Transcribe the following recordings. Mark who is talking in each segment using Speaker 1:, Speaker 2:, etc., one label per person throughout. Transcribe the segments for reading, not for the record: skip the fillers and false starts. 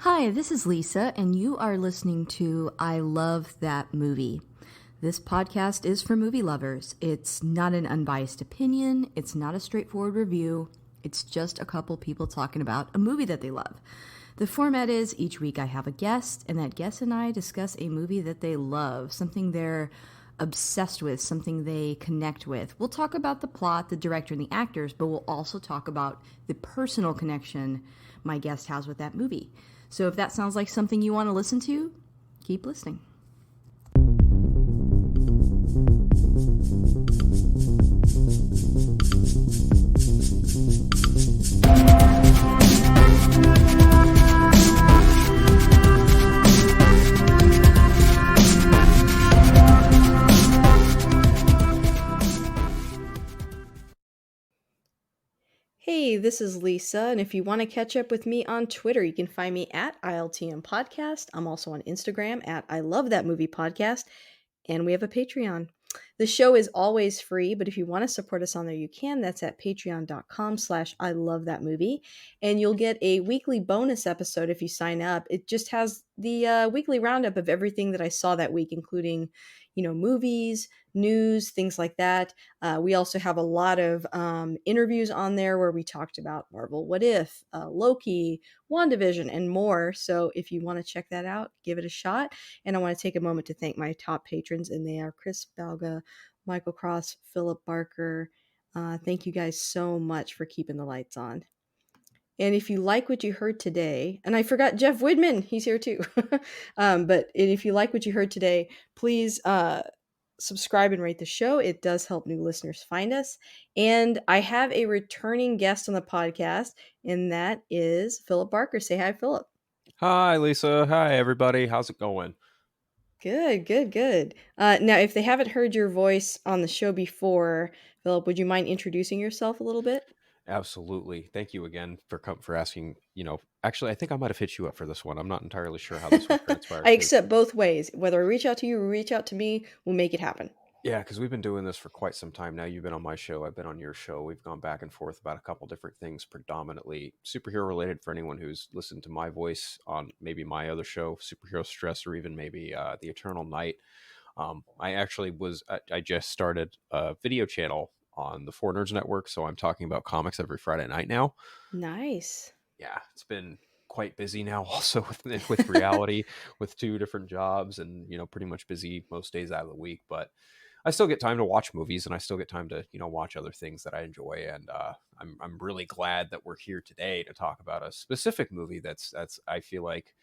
Speaker 1: Hi, this is Lisa, and you are listening to I Love That Movie. This podcast is for movie lovers. It's not an unbiased opinion, it's not a straightforward review, it's just a couple people talking about a movie that they love. The format is each week I have a guest, and that guest and I discuss a movie that they love, something they're obsessed with, something they connect with. We'll talk about the plot, the director, and the actors, but we'll also talk about the personal connection my guest has with that movie. So if that sounds like something you want to listen to, keep listening. Hey, this is Lisa, and if you want to catch up with me on Twitter, you can find me at ILTM Podcast. I'm also on Instagram at I Love That Movie Podcast, and we have a Patreon. The show is always free, but if you want to support us on there, you can. That's at patreon.com/I Love That Movie, and you'll get a weekly bonus episode if you sign up. It just has the weekly roundup of everything that I saw that week, including, movies, news, things like that. We also have a lot of interviews on there where we talked about Marvel What If, Loki, WandaVision, and more. So if you want to check that out, give it a shot. And I want to take a moment to thank my top patrons, and they are Chris Balga, Michael Cross, Phillip Barker. Thank you guys so much for keeping the lights on. And if you like what you heard today, and I forgot Jeff Widman, he's here too. But if you like what you heard today, please subscribe and rate the show. It does help new listeners find us. And I have a returning guest on the podcast, and that is Phillip Barker. Say hi, Phillip.
Speaker 2: Hi, Lisa. Hi, everybody. How's it going?
Speaker 1: Good, good, good. Now, if they haven't heard your voice on the show before, Phillip, would you mind introducing yourself a little bit?
Speaker 2: Absolutely. Thank you again for asking. Actually, I think I might have hit you up for this one. I'm not entirely sure how this one transpired
Speaker 1: I
Speaker 2: because,
Speaker 1: accept both ways. Whether I reach out to you or reach out to me, we'll make it happen.
Speaker 2: yeah, because we've been doing this for quite some time now. You've been on my show. I've been on your show. We've gone back and forth about a couple different things, predominantly superhero related for anyone who's listened to my voice on maybe my other show, Superhero Stress, or even maybe The Eternal Night. I just started a video channel on the Four Nerds Network, so I'm talking about comics every Friday night now.
Speaker 1: Nice.
Speaker 2: Yeah, it's been quite busy now also with reality, with two different jobs, and pretty much busy most days out of the week, but I still get time to watch movies, and I still get time to watch other things that I enjoy. And I'm really glad that we're here today to talk about a specific movie that's I feel like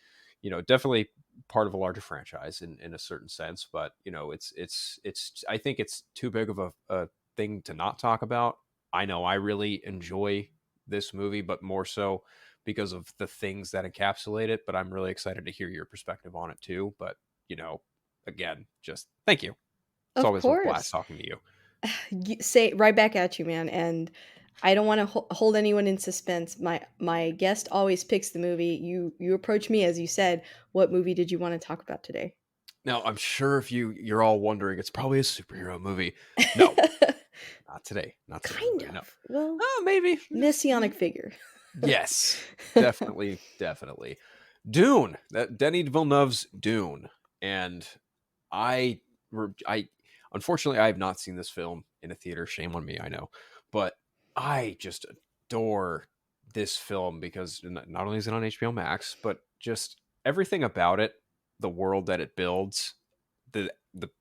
Speaker 2: definitely part of a larger franchise in a certain sense, but it's I think it's too big of a thing to not talk about. I know I really enjoy this movie, but more so because of the things that encapsulate it. But I'm really excited to hear your perspective on it too. But again, just thank you. It's
Speaker 1: Of
Speaker 2: always a blast
Speaker 1: course.
Speaker 2: talking to you.
Speaker 1: Say right back at you, man. And I don't want to hold anyone in suspense. My guest always picks the movie. You approach me as you said. What movie did you want to talk about today?
Speaker 2: Now, I'm sure if you're all wondering, it's probably a superhero movie. No, not today. Not today,
Speaker 1: Kind
Speaker 2: everybody. No.
Speaker 1: of. Well,
Speaker 2: Oh, maybe.
Speaker 1: messianic figure.
Speaker 2: Yes, definitely, definitely. Dune. That Denis Villeneuve's Dune, and I, I, unfortunately, I have not seen this film in a theater. Shame on me, I know, but I just adore this film because not only is it on HBO Max, but just everything about it, the world that it builds, the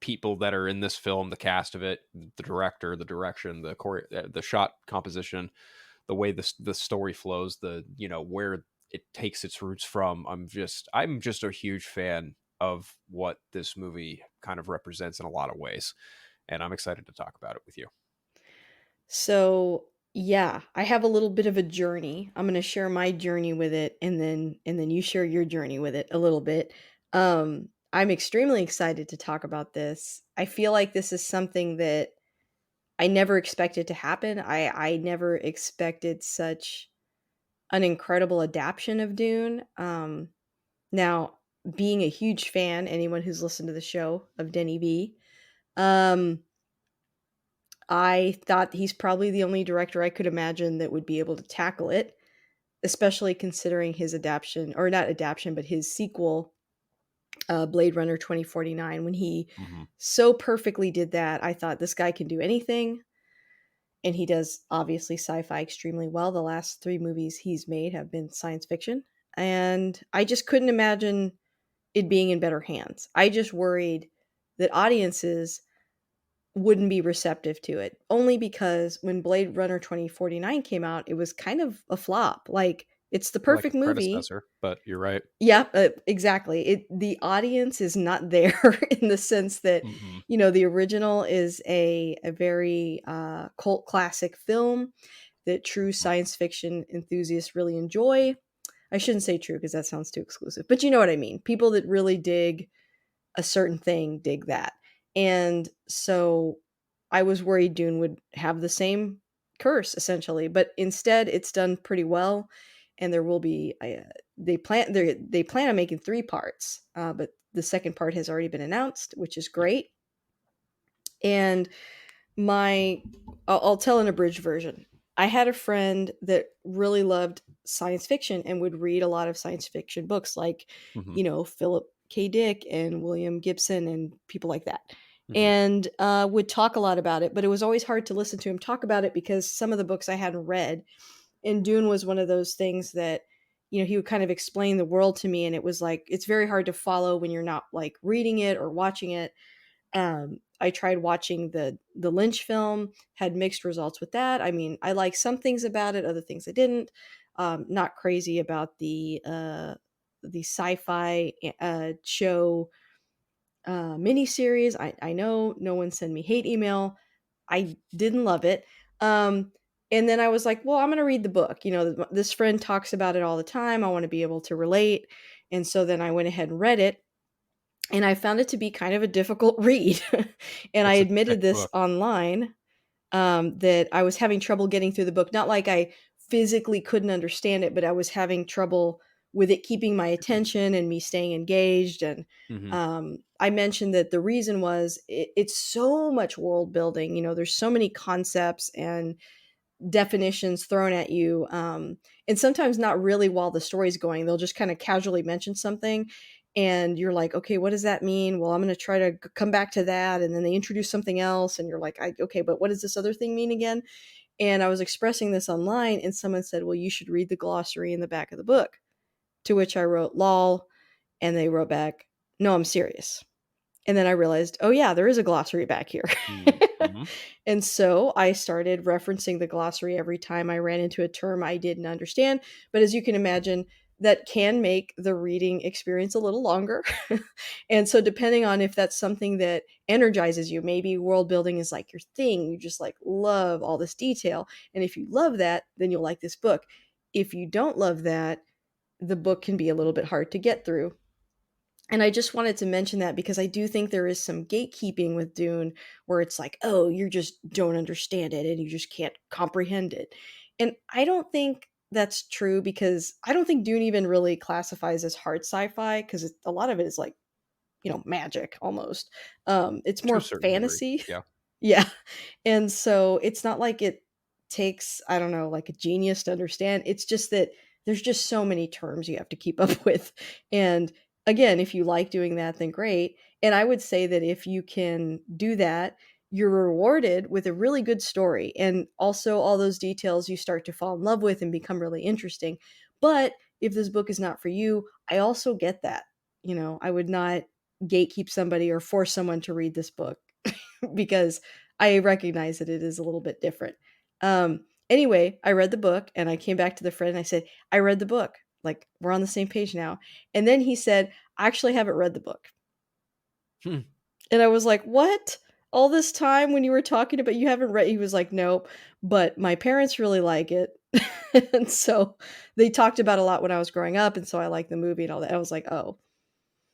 Speaker 2: people that are in this film, the cast of it, the director, the direction, the shot composition, the way the story flows, the where it takes its roots from. I'm just a huge fan of what this movie kind of represents in a lot of ways, and I'm excited to talk about it with you.
Speaker 1: So, yeah, I have a little bit of a journey. I'm going to share my journey with it, and then you share your journey with it a little bit. I'm extremely excited to talk about this. I feel like this is something that I never expected to happen. I never expected such an incredible adaptation of Dune. Now, being a huge fan, anyone who's listened to the show of Denny V, um, I thought he's probably the only director I could imagine that would be able to tackle it. especially considering his adaptation, or not adaptation, but his sequel, Blade Runner 2049, when he
Speaker 2: Hmm.
Speaker 1: so perfectly did that. I thought this guy can do anything. And he does obviously sci-fi extremely well. The last 3 movies he's made have been science fiction, and I just couldn't imagine it being in better hands. I just worried that audiences wouldn't be receptive to it, only because when Blade Runner 2049 came out, it was kind of a flop. Like, it's the
Speaker 2: Like
Speaker 1: perfect
Speaker 2: its
Speaker 1: movie.
Speaker 2: predecessor, but you're right.
Speaker 1: Yeah, exactly. The audience is not there in the sense that,
Speaker 2: Hmm.
Speaker 1: the original is a very cult classic film that true
Speaker 2: Hmm.
Speaker 1: science fiction enthusiasts really enjoy. I shouldn't say true because that sounds too exclusive, but you know what I mean. People that really dig a certain thing dig that. And so I was worried Dune would have the same curse essentially, but instead it's done pretty well. And there will be they plan on making 3 parts, but the second part has already been announced, which is
Speaker 2: Yep.
Speaker 1: great. And my I'll tell an abridged version. I had a friend that really loved science fiction and would read a lot of science fiction books, like,
Speaker 2: Hmm.
Speaker 1: Philip K. Dick and William Gibson and people like that,
Speaker 2: Hmm.
Speaker 1: and would talk a lot about it. But it was always hard to listen to him talk about it because some of the books I hadn't read, and Dune was one of those things that, he would kind of explain the world to me, and it was like it's very hard to follow when you're not like reading it or watching it. I tried watching the Lynch film, had mixed results with that. I mean, I like some things about it, other things I didn't. Not crazy about the sci-fi show miniseries. I know no one send me hate email. I didn't love it. Um, and then I was like, well, I'm going to read the book. This friend talks about it all the time. I want to be able to relate. And so then I went ahead and read it, and I found it to be kind of a difficult read. And I
Speaker 2: It's a
Speaker 1: admitted
Speaker 2: thick
Speaker 1: this
Speaker 2: book.
Speaker 1: online, that I was having trouble getting through the book. Not like I physically couldn't understand it, but I was having trouble with it keeping my attention and me staying engaged. And
Speaker 2: Hmm.
Speaker 1: I mentioned that the reason was it's so much world building. There's so many concepts and definitions thrown at you, and sometimes not really while the story's going. They'll just kind of casually mention something, and you're like, okay, what does that mean? Well, I'm going to try to come back to that, and then they introduce something else, and you're like, okay, but what does this other thing mean again? And I was expressing this online, and someone said, well, you should read the glossary in the back of the book, to which I wrote lol, and they wrote back, no, I'm serious. And then I realized, oh yeah, there is a glossary back here.
Speaker 2: Hmm.
Speaker 1: And so I started referencing the glossary every time I ran into a term I didn't understand. But as you can imagine, that can make the reading experience a little longer. And so, depending on if that's something that energizes you, maybe world building is like your thing, you just like love all this detail. And if you love that, then you'll like this book. If you don't love that, the book can be a little bit hard to get through. And I just wanted to mention that because I do think there is some gatekeeping with Dune, where it's like, oh, you just don't understand it and you just can't comprehend it. And I don't think that's true, because I don't think Dune even really classifies as hard sci-fi, because a lot of it is like, magic almost. It's
Speaker 2: To
Speaker 1: more
Speaker 2: a certain degree.
Speaker 1: fantasy.
Speaker 2: Yeah.
Speaker 1: Yeah. And so it's not like it takes, I don't know, like a genius to understand. It's just that there's just so many terms you have to keep up with. And again, if you like doing that, then great. And I would say that if you can do that, you're rewarded with a really good story. And also, all those details you start to fall in love with and become really interesting. But if this book is not for you, I also get that. I would not gatekeep somebody or force someone to read this book, because I recognize that it is a little bit different. Anyway, I read the book and I came back to the friend and I said, I read the book. Like, we're on the same page now. And then he said, I actually haven't read the book.
Speaker 2: Hmm.
Speaker 1: And I was like, what? All this time when you were talking about you haven't read? He was like, nope, but my parents really like it. And so they talked about a lot when I was growing up. And so I like the movie and all that. I was like, oh.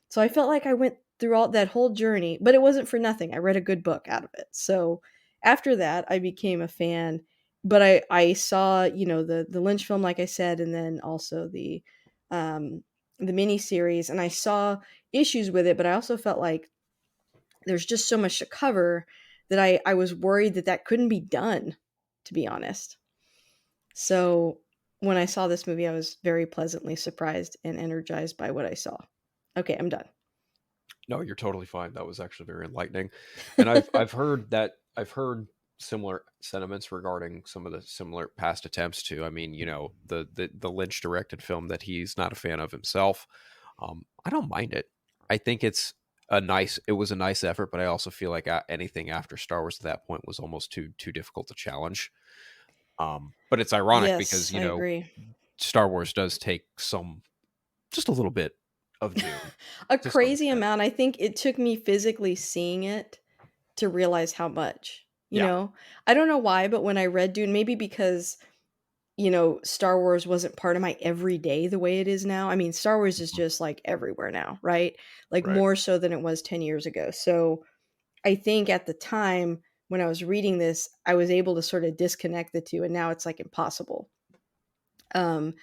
Speaker 1: So I felt like I went through all that whole journey, but it wasn't for nothing. I read a good book out of it. So after that, I became a fan. But I saw, the Lynch film, like I said, and then also the mini series, and I saw issues with it, but I also felt like there's just so much to cover that I was worried that couldn't be done, to be honest. So when I saw this movie, I was very pleasantly surprised and energized by what I saw. Okay, I'm done.
Speaker 2: No, you're totally fine. That was actually very enlightening. And I've heard similar sentiments regarding some of the similar past attempts too. I mean, the Lynch directed film that he's not a fan of himself. I don't mind it. I think it was a nice effort, but I also feel like anything after Star Wars at that point was almost too difficult to challenge. But it's ironic because,
Speaker 1: Yes, I agree.
Speaker 2: Star Wars does take just a little bit of Dune
Speaker 1: A
Speaker 2: to some
Speaker 1: crazy
Speaker 2: extent.
Speaker 1: amount. I think it took me physically seeing it to realize how much, you
Speaker 2: Yeah.
Speaker 1: know? I don't know why, but when I read Dune, maybe because, Star Wars wasn't part of my everyday the way it is now. I mean, Star Wars is
Speaker 2: Mhm.
Speaker 1: just like everywhere now, right? Like
Speaker 2: Right.
Speaker 1: more so than it was 10 years ago. So I think at the time when I was reading this, I was able to sort of disconnect the two, and now it's like impossible. Um,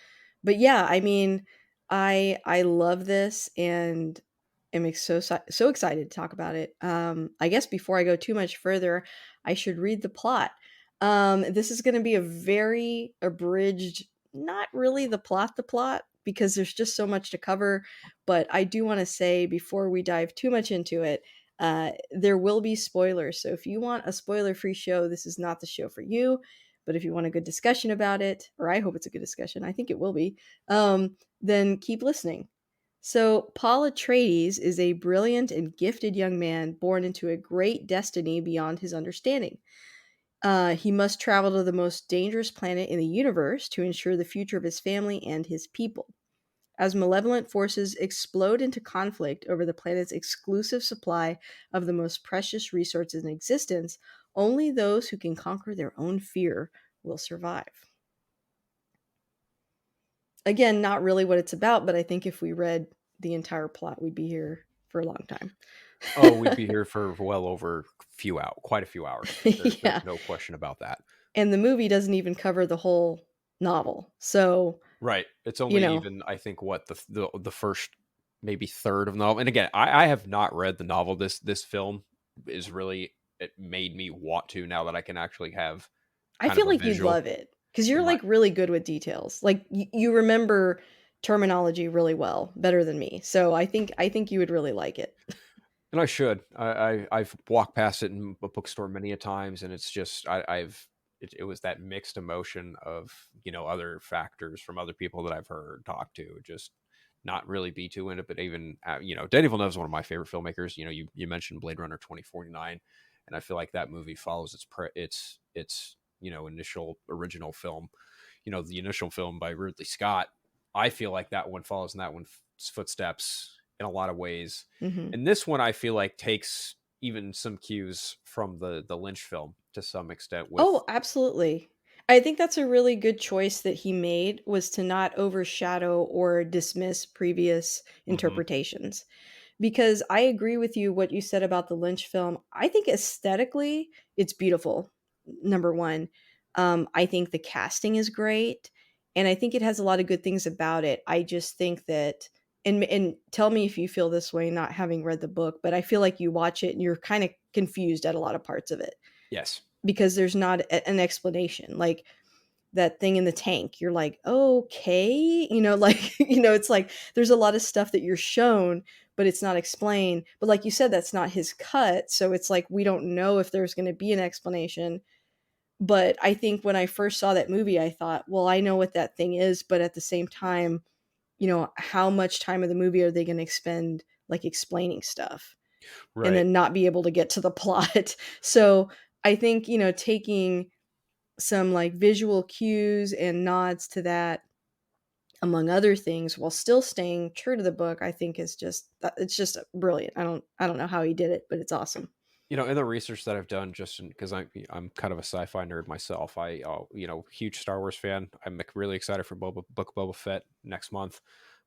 Speaker 1: but yeah, I mean, I love this and am so excited to talk about it. I guess before I go too much further, I should read the plot. This is going to be a very abridged, not really the plot, because there's just so much to cover. But I do want to say before we dive too much into it, there will be spoilers. So if you want a spoiler free show, this is not the show for you. But if you want a good discussion about it, or I hope it's a good discussion, I think it will be, then keep listening. So, Paul Atreides is a brilliant and gifted young man born into a great destiny beyond his understanding. He must travel to the most dangerous planet in the universe to ensure the future of his family and his people. As malevolent forces explode into conflict over the planet's exclusive supply of the most precious resources in existence, only those who can conquer their own fear will survive. Again, not really what it's about, but I think if we read the entire plot, we'd be here for a long time.
Speaker 2: Oh, we'd be here for well over quite a few hours. There's
Speaker 1: Yeah.
Speaker 2: no question about that.
Speaker 1: And the movie doesn't even cover the whole novel. So,
Speaker 2: Right. It's
Speaker 1: you
Speaker 2: only
Speaker 1: know,
Speaker 2: even, I think, what the first maybe third of the novel. And again, I have not read the novel. This film is really, it made me want to, now that I can actually have
Speaker 1: I
Speaker 2: kind of
Speaker 1: feel
Speaker 2: a
Speaker 1: like you'd
Speaker 2: visual
Speaker 1: love it because you're
Speaker 2: in my.
Speaker 1: like really good with details. Like you remember terminology really well, better than me. So I think you would really like it.
Speaker 2: And I should. I've walked past it in a bookstore many a times, and it's just it was that mixed emotion of, other factors from other people that I've heard talk to, just not really be too into it. But even Denis Villeneuve is one of my favorite filmmakers. You mentioned Blade Runner 2049, and I feel like that movie follows its initial original film. The initial film by Ridley Scott. I feel like that one follows in that one's footsteps in a lot of ways,
Speaker 1: Mhm.
Speaker 2: and this one I feel like takes even some cues from the Lynch film to some extent
Speaker 1: Oh,
Speaker 2: with.
Speaker 1: absolutely. I think that's a really good choice that he made was to not overshadow or dismiss previous
Speaker 2: Mhm.
Speaker 1: interpretations. Because I agree with you what you said about the Lynch film. I think aesthetically it's beautiful. Number 1. I think the casting is great and I think it has a lot of good things about it. I just think that and tell me if you feel this way not having read the book, but I feel like you watch it and you're kind of confused at a lot of parts of it
Speaker 2: Yes.
Speaker 1: because there's not an explanation. Like that thing in the tank, you're like, okay, like, it's like there's a lot of stuff that you're shown, but it's not explained. But like you said, that's not his cut. So it's like we don't know if there's going to be an explanation. But I think when I first saw that movie, I thought, well, I know what that thing is. But at the same time, how much time of the movie are they going to expend like explaining stuff and
Speaker 2: Right.
Speaker 1: then not be able to get to the plot? So I think, taking some like visual cues and nods to that among other things while still staying true to the book I think is just it's just brilliant. I don't know how he did it, but it's awesome.
Speaker 2: In the research that I've done, just because I'm kind of a sci-fi nerd myself, huge Star Wars fan. I'm really excited for Boba Fett next month.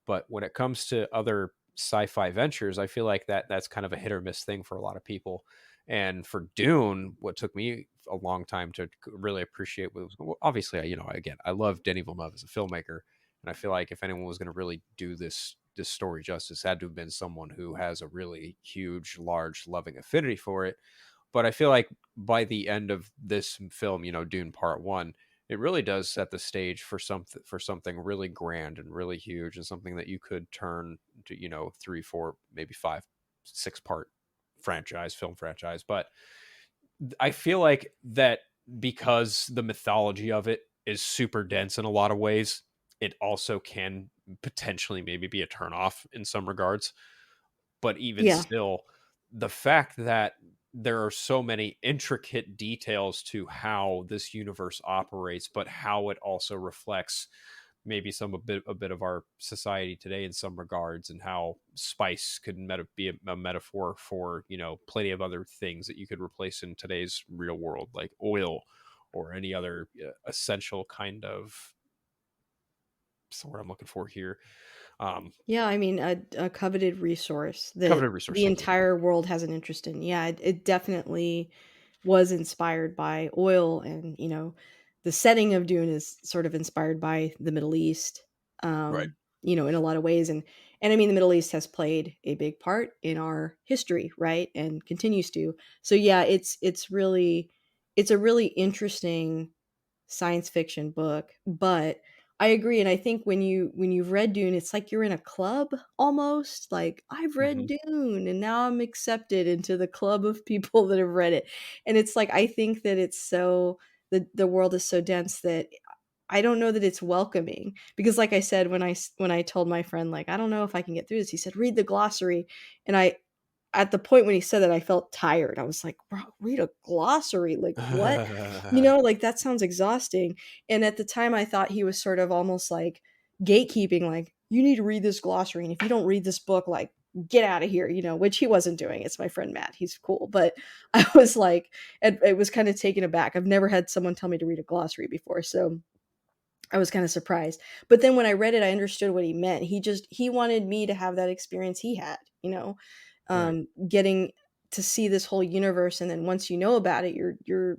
Speaker 2: But when it comes to other sci-fi ventures, I feel like that's kind of a hit or miss thing for a lot of people. And for Dune, what took me a long time to really appreciate was, well, obviously, again, I love Denis Villeneuve as a filmmaker, and I feel like if anyone was going to really do this story justice, had to have been someone who has a really huge, large, loving affinity for it. But I feel like by the end of this film, Dune Part One, it really does set the stage for something really grand and really huge, and something that you could turn to, 3, 4, maybe 5, 6 part film franchise. But I feel like that because the mythology of it is super dense in a lot of ways, it also can potentially maybe be a turnoff in some regards. But even
Speaker 1: Yeah.
Speaker 2: still, the fact that there are so many intricate details to how this universe operates, but how it also reflects maybe a bit of our society today in some regards, and how spice could be a metaphor for plenty of other things that you could replace in today's real world, like oil or any other essential kind of, what's the word I'm looking for here, um
Speaker 1: Yeah, I mean, a coveted resource that
Speaker 2: coveted resource.
Speaker 1: the
Speaker 2: Thank you.
Speaker 1: entire world has an interest in. Yeah, it definitely was inspired by oil, and the setting of Dune is sort of inspired by the Middle East,
Speaker 2: Right.
Speaker 1: in a lot of ways, and I mean, the Middle East has played a big part in our history, right, and continues to. So yeah, it's a really interesting science fiction book, but I agree, and I think when you've read Dune, it's like you're in a club almost, like, "I've read
Speaker 2: Hmm.
Speaker 1: Dune, and now I'm accepted into the club of people that have read it," and it's like, I think that it's so the world is so dense that I don't know that it's welcoming, because like I said, when I told my friend, like, "I don't know if I can get through this," he said, "Read the glossary," and I at the point when he said that, I felt tired. I was like, "Bro, read a glossary, like, what?" Like, that sounds exhausting, and at the time, I thought he was sort of almost, like, gatekeeping, like, "You need to read this glossary, and if you don't read this book, like, get out of here," which he wasn't doing. It's my friend Matt, he's cool, but I was like, it was kinda taken aback. I've never had someone tell me to read a glossary before, so I was kinda surprised. But then when I read it, I understood what he meant. He wanted me to have that experience he had,
Speaker 2: Right.
Speaker 1: getting to see this whole universe, and then once you know about it, you're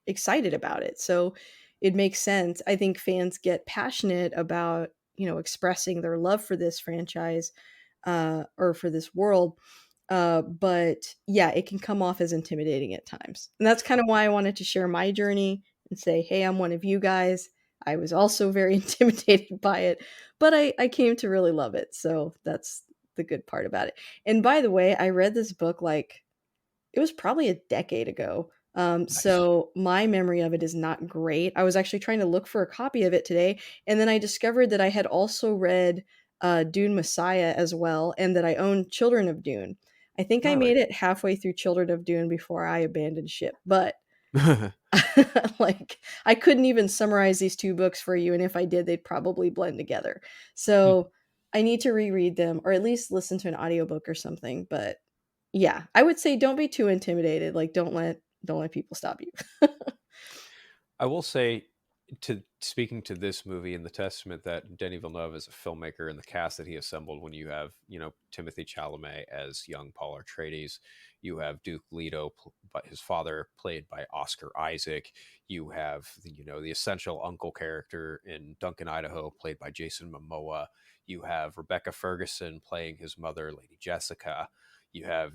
Speaker 1: excited about it. So it makes sense. I think fans get passionate about, expressing their love for this franchise, or for this world. But yeah, it can come off as intimidating at times. And that's kind of why I wanted to share my journey and say, hey, I'm one of you guys. I was also very intimidated by it, but I came to really love it. So that's the good part about it. And by the way, I read this book like it was probably a decade ago.
Speaker 2: Nice.
Speaker 1: So my memory of it is not great. I was actually trying to look for a copy of it today, and then I discovered that I had also read Dune Messiah as well, and that I own Children of Dune. I think I
Speaker 2: All right.
Speaker 1: made it halfway through Children of Dune before I abandoned ship, but like I couldn't even summarize these two books for you, and if I did, they'd probably blend together. So I need to reread them, or at least listen to an audiobook or something. But yeah, I would say don't be too intimidated. Like don't let people stop you.
Speaker 2: I will say, to speaking to this movie and the testament that Denis Villeneuve is a filmmaker, and the cast that he assembled, when you have, Timothy Chalamet as young Paul Atreides, you have Duke Leto, but his father played by Oscar Isaac. You have the essential uncle character in Duncan, Idaho, played by Jason Momoa. You have Rebecca Ferguson playing his mother, Lady Jessica. You have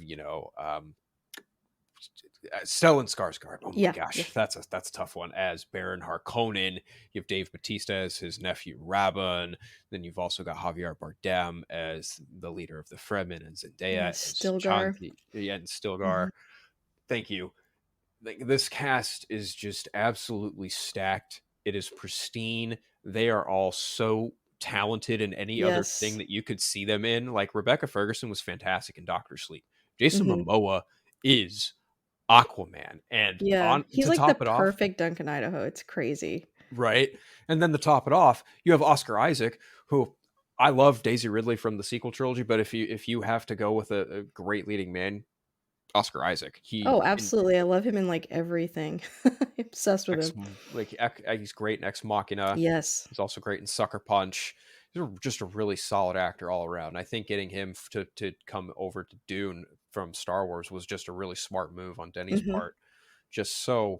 Speaker 2: Stellan Skarsgård. Oh my
Speaker 1: Yeah, yeah.
Speaker 2: gosh, that's a tough one. As Baron Harkonnen, you have Dave Bautista as his nephew Rabban. Then you've also got Javier Bardem as the leader of the Fremen, and
Speaker 1: Yeah,
Speaker 2: Zendaya as
Speaker 1: Stilgar.
Speaker 2: Chandi, yeah, and Stilgar.
Speaker 1: Mhm.
Speaker 2: Thank you. Like, this cast is just absolutely stacked. It is pristine. They are all so talented in any other thing
Speaker 1: Yes.
Speaker 2: that you could see them in. Like, Rebecca Ferguson was fantastic in Doctor Sleep. Jason
Speaker 1: Mhm.
Speaker 2: Momoa is Aquaman. And
Speaker 1: Yeah,
Speaker 2: on
Speaker 1: he's
Speaker 2: to
Speaker 1: like the
Speaker 2: top it off,
Speaker 1: perfect Duncan Idaho. It's crazy.
Speaker 2: right? And then to top it off, you have Oscar Isaac, who, I love Daisy Ridley from the sequel trilogy, but if you have to go with a great leading man, Oscar Isaac. He
Speaker 1: Oh,
Speaker 2: in
Speaker 1: absolutely. I love him in like everything. I'm obsessed with
Speaker 2: Ex
Speaker 1: him.
Speaker 2: he's great in Ex Machina.
Speaker 1: Yes.
Speaker 2: He's also great in Sucker Punch. Just a really solid actor all around. And I think getting him to come over to Dune from Star Wars was just a really smart move on Denny's
Speaker 1: Mhm.
Speaker 2: part. Just so,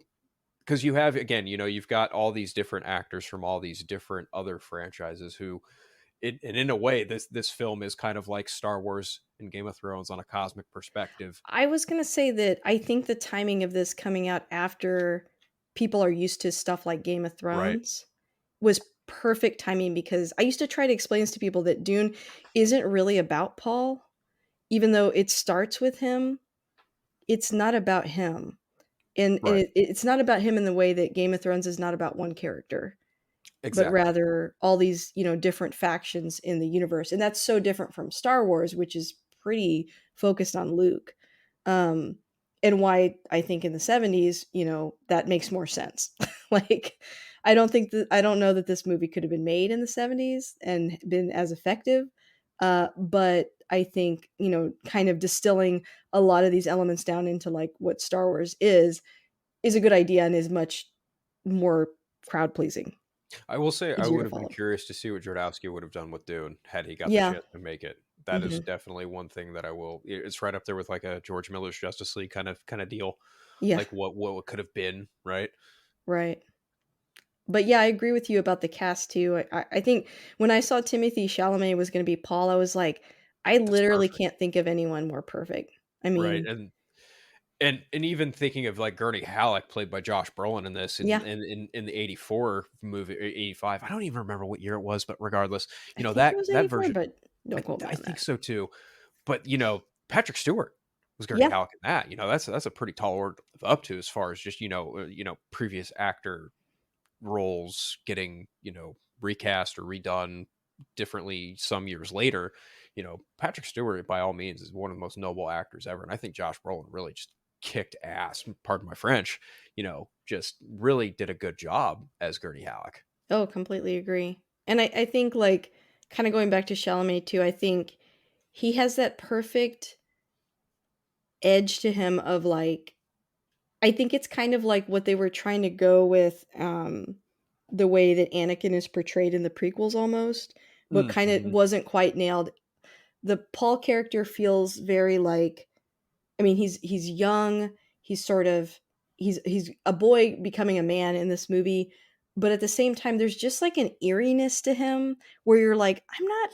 Speaker 2: because you have, again, you've got all these different actors from all these different other franchises who, and in a way, this film is kind of like Star Wars and Game of Thrones on a cosmic perspective.
Speaker 1: I was gonna say that I think the timing of this coming out after people are used to stuff like Game of
Speaker 2: Right.
Speaker 1: Thrones was perfect timing because I used to try to explain this to people that Dune isn't really about Paul, even though it starts with him. It's not about him. And
Speaker 2: Right.
Speaker 1: it's not about him in the way that Game of Thrones is not about one character, but
Speaker 2: Exactly.
Speaker 1: rather all these, different factions in the universe. And that's so different from Star Wars, which is pretty focused on Luke. Um, and why I think in the 70s, that makes more sense. Like, I don't know that this movie could have been made in the 70s and been as effective. But I think, kind of distilling a lot of these elements down into like what Star Wars is a good idea and is much more crowd pleasing,
Speaker 2: I will say I
Speaker 1: easier to
Speaker 2: would have been
Speaker 1: follow.
Speaker 2: curious to see what Jodorowsky would have done with Dune had he got the
Speaker 1: Yeah.
Speaker 2: chance to make it. That is
Speaker 1: Mhm.
Speaker 2: definitely one thing that I will. It's right up there with like a George Miller's Justice League kind of deal,
Speaker 1: Yeah,
Speaker 2: like what could have been, right?
Speaker 1: right. But yeah, I agree with you about the cast too. I think when I saw Timothy Chalamet was gonna be Paul, I was like, I
Speaker 2: That's
Speaker 1: literally
Speaker 2: perfect,
Speaker 1: can't think of anyone more perfect. I
Speaker 2: right?
Speaker 1: mean,
Speaker 2: And even thinking of like Gurney Halleck played by Josh Brolin in this
Speaker 1: yeah,
Speaker 2: in the '84 movie, 85. I don't even remember what year it was, but regardless,
Speaker 1: I
Speaker 2: you know
Speaker 1: think it was
Speaker 2: that
Speaker 1: 84,
Speaker 2: version.
Speaker 1: but don't quote me
Speaker 2: I
Speaker 1: on
Speaker 2: think
Speaker 1: that.
Speaker 2: so too. But Patrick Stewart was Gurney
Speaker 1: Yeah.
Speaker 2: Halleck in that. That's a pretty tall order to live up to as far as just previous actor roles getting recast or redone differently some years later. Patrick Stewart by all means is one of the most noble actors ever, and I think Josh Brolin really just kicked ass. Pardon my French. Just really did a good job as Gurney Halleck.
Speaker 1: Oh, completely agree. And I think, like, kinda going back to Chalamet too, I think he has that perfect edge to him of, like, I think it's kind of like what they were trying to go with, the way that Anakin is portrayed in the prequels almost, but kinda
Speaker 2: Hmm.
Speaker 1: wasn't quite nailed. The Paul character feels very like, I mean, he's young, he's sort of he's a boy becoming a man in this movie, but at the same time, there's just like an eeriness to him where you're like, "I'm not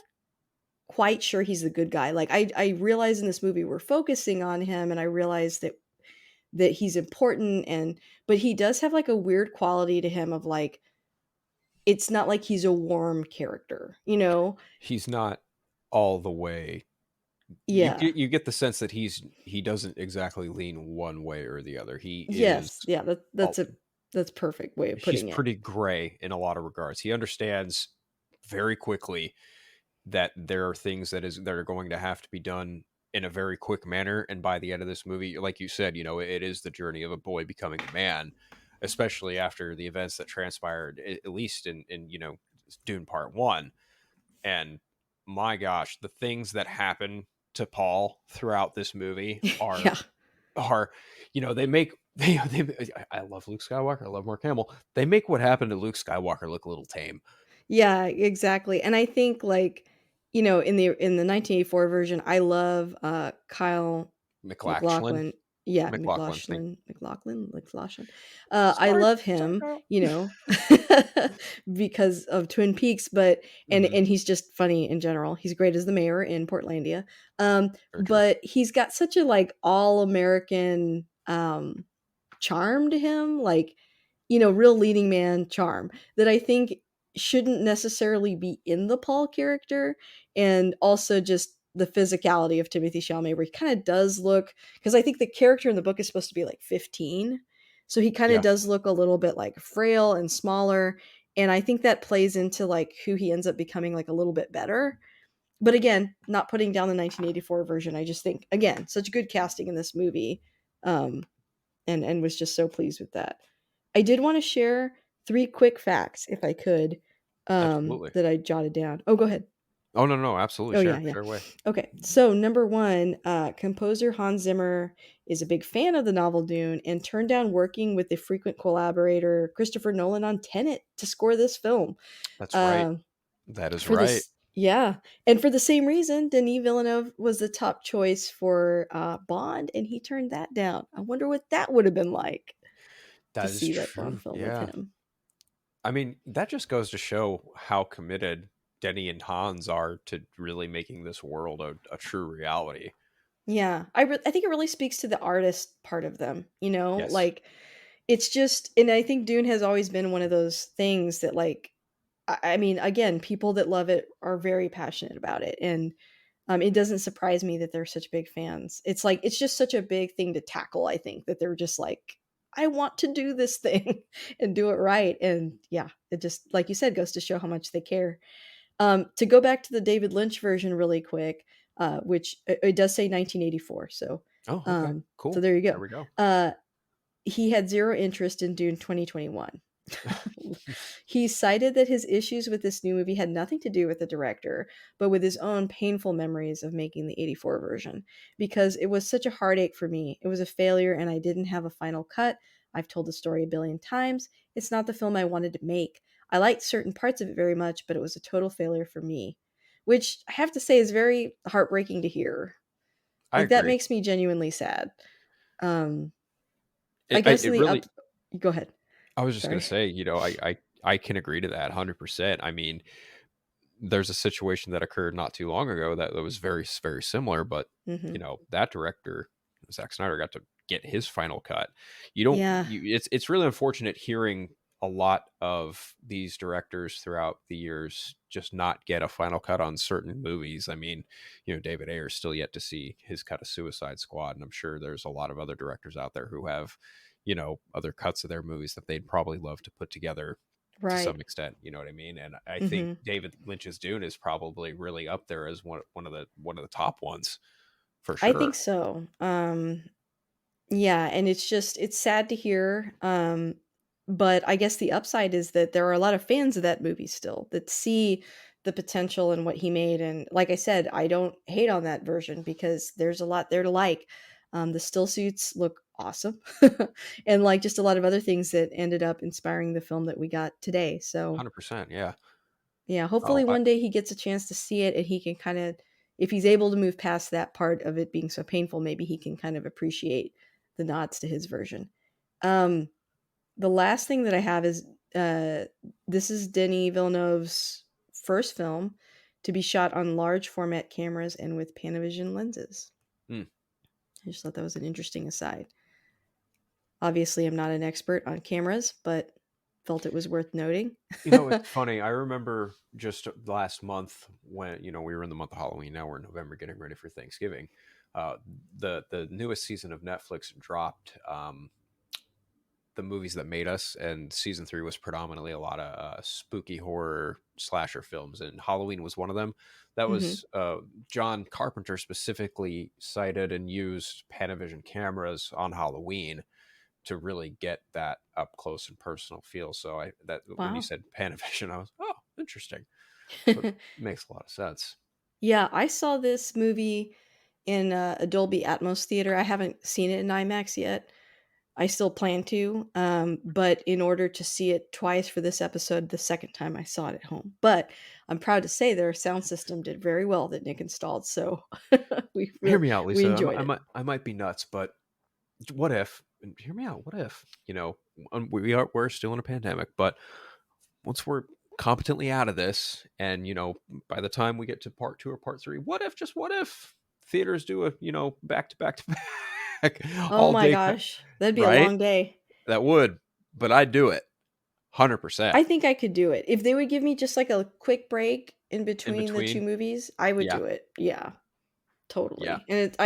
Speaker 1: quite sure he's the good guy." Like, I realize in this movie we're focusing on him, and I realize that he's important, but he does have like a weird quality to him of like, it's not like he's a warm character, you know?
Speaker 2: He's not all the way. You
Speaker 1: Yeah.
Speaker 2: get the sense that he doesn't exactly lean one way or the other. He is
Speaker 1: Yes. Yeah,
Speaker 2: all,
Speaker 1: that's a perfect way of
Speaker 2: he's
Speaker 1: putting it.
Speaker 2: pretty gray in a lot of regards. He understands very quickly that there are things that are going to have to be done in a very quick manner. And by the end of this movie, like you said, it is the journey of a boy becoming a man, especially after the events that transpired, at least in Dune Part One. And my gosh, the things that happen to Paul throughout this movie
Speaker 1: Yeah.
Speaker 2: are they make I love Luke Skywalker, I love Mark Hamill. They make what happened to Luke Skywalker look a little tame.
Speaker 1: Yeah, exactly, and I think, like, in the 1984 version, I love, Kyle
Speaker 2: McLachlan,
Speaker 1: MacLachlan. Yeah,
Speaker 2: McLaughlin, thank
Speaker 1: McLachlan? I
Speaker 2: sorry,
Speaker 1: love
Speaker 2: sorry,
Speaker 1: him,
Speaker 2: Kyle.
Speaker 1: because of Twin Peaks, but
Speaker 2: Hmm.
Speaker 1: and he's just funny in general. He's great as the mayor in Portlandia,
Speaker 2: Very true.
Speaker 1: but he's got such a, like, all-American, charm to him, like, real leading man charm that I think shouldn't necessarily be in the Paul character, and also just the physicality of Timothy Chalamet, where he kind of does look, because I think the character in the book is supposed to be like 15, so he kind of
Speaker 2: Yeah,
Speaker 1: does look a little bit like frail and smaller, and I think that plays into like who he ends up becoming like a little bit better. But again, not putting down the 1984 version, I just think again such good casting in this movie. Um, and was just so pleased with that. I did want to share 3 quick facts, if I could,
Speaker 2: absolutely.
Speaker 1: that I jotted down. Oh, go ahead.
Speaker 2: Oh, no, no, absolutely.
Speaker 1: Oh, yeah,
Speaker 2: Share
Speaker 1: yeah.
Speaker 2: share away.
Speaker 1: Okay, so number 1, composer Hans Zimmer is a big fan of the novel Dune and turned down working with the frequent collaborator Christopher Nolan on Tenet to score this film.
Speaker 2: That's right.
Speaker 1: Um,
Speaker 2: That is
Speaker 1: for
Speaker 2: right.
Speaker 1: this Yeah, and for the same reason, Denis Villeneuve was the top choice for, Bond, and he turned that down. I wonder what that would have been like to
Speaker 2: That is
Speaker 1: see that
Speaker 2: true.
Speaker 1: Bond film with
Speaker 2: Yeah.
Speaker 1: him.
Speaker 2: I mean, that just goes to show how committed Denny and Hans are to really making this world a true reality.
Speaker 1: Yeah, I think it really speaks to the artist part of them,
Speaker 2: Yes.
Speaker 1: like, it's just, and I think Dune has always been one of those things that, like, I mean, again, people that love it are very passionate about it, and it doesn't surprise me that they're such big fans. It's like it's just such a big thing to tackle. I think that they're just like, I want to do this thing and do it right, and yeah, it just, like you said, goes to show how much they care. To go back to the David Lynch version really quick, which it does say 1984,
Speaker 2: Oh, okay,
Speaker 1: um, so
Speaker 2: cool.
Speaker 1: there you
Speaker 2: There
Speaker 1: go.
Speaker 2: we go.
Speaker 1: Uh, he had zero interest in Dune 2021. He cited that his issues with this new movie had nothing to do with the director, but with his own painful memories of making the 84 version. Because it was such a heartache for me. It was a failure and I didn't have a final cut. I've told the story a billion times. It's not the film I wanted to make. I liked certain parts of it very much, but it was a total failure for me. Which I have to say is very heartbreaking to hear.
Speaker 2: I
Speaker 1: Like, that
Speaker 2: agree.
Speaker 1: makes me genuinely sad. Um, I
Speaker 2: It
Speaker 1: guess in
Speaker 2: it
Speaker 1: the
Speaker 2: really.
Speaker 1: up Go ahead.
Speaker 2: I was just gonna
Speaker 1: Sorry.
Speaker 2: say, I can agree to that 100%. I mean, there's a situation that occurred not too long ago that was very very similar, but
Speaker 1: Mhm.
Speaker 2: that director, Zack Snyder, got to get his final cut. You don't.
Speaker 1: Yeah,
Speaker 2: It's really unfortunate hearing a lot of these directors throughout the years just not get a final cut on certain movies. I mean, David Ayer's still yet to see his cut of Suicide Squad, and I'm sure there's a lot of other directors out there who have other cuts of their movies that they'd probably love to put together to
Speaker 1: right.
Speaker 2: some extent. You know what I mean? And I think
Speaker 1: Mhm.
Speaker 2: David Lynch's Dune is probably really up there as one of the top ones for
Speaker 1: I think
Speaker 2: sure.
Speaker 1: so. Yeah, and it's just it's sad to hear, but I guess the upside is that there are a lot of fans of that movie still that see the potential in what he made, and like I said, I don't hate on that version because there's a lot there to like. The still suits look awesome, and, like, just a lot of other things that ended up inspiring the film that we got today, so
Speaker 2: 100%. Yeah.
Speaker 1: yeah,
Speaker 2: Oh,
Speaker 1: hopefully one day he gets a chance to see it and he can kind of, if he's able to move past that part of it being so painful, maybe he can kind of appreciate the nods to his version. Um, the last thing that I have is uh, this is Denis Villeneuve's first film to be shot on large format cameras and with Panavision lenses.
Speaker 2: mm.
Speaker 1: I just thought that was an interesting aside. Obviously, I'm not an expert on cameras, but felt it was worth noting.
Speaker 2: It's funny. I remember just last month when we were in the month of Halloween. Now we're in November, getting ready for Thanksgiving. Uh, the newest season of Netflix dropped. The movies that made us, and season 3 was predominantly a lot of spooky horror slasher films, and Halloween was one of them. That
Speaker 1: Hmm.
Speaker 2: was John Carpenter specifically cited and used Panavision cameras on Halloween to really get that up close and personal feel. So I that when you
Speaker 1: Wow.
Speaker 2: said Panavision, I was, oh, interesting. So it makes a lot of sense.
Speaker 1: Yeah, I saw this movie in a Dolby Atmos theater. I haven't seen it in IMAX yet. I still plan to, but in order to see it twice for this episode, the second time I saw it at home. But I'm proud to say their sound system did very well that Nick installed, so we
Speaker 2: Hear
Speaker 1: really
Speaker 2: me out,
Speaker 1: we
Speaker 2: Lisa.
Speaker 1: enjoyed it.
Speaker 2: I might be nuts, but what if? And hear me out. What if? We're still in a pandemic, but once we're competently out of this, and by the time we get to part 2 or part 3, what if, just what if theaters do a back to back to back
Speaker 1: Oh
Speaker 2: all
Speaker 1: my
Speaker 2: day,
Speaker 1: gosh, that'd be a
Speaker 2: right?
Speaker 1: long day.
Speaker 2: That would, but I'd do it 100%
Speaker 1: I think I could do it. If they would give me just like a quick break in
Speaker 2: in
Speaker 1: between the two
Speaker 2: between.
Speaker 1: movies, I would
Speaker 2: Yeah,
Speaker 1: do it. Yeah.
Speaker 2: yeah,
Speaker 1: Totally, and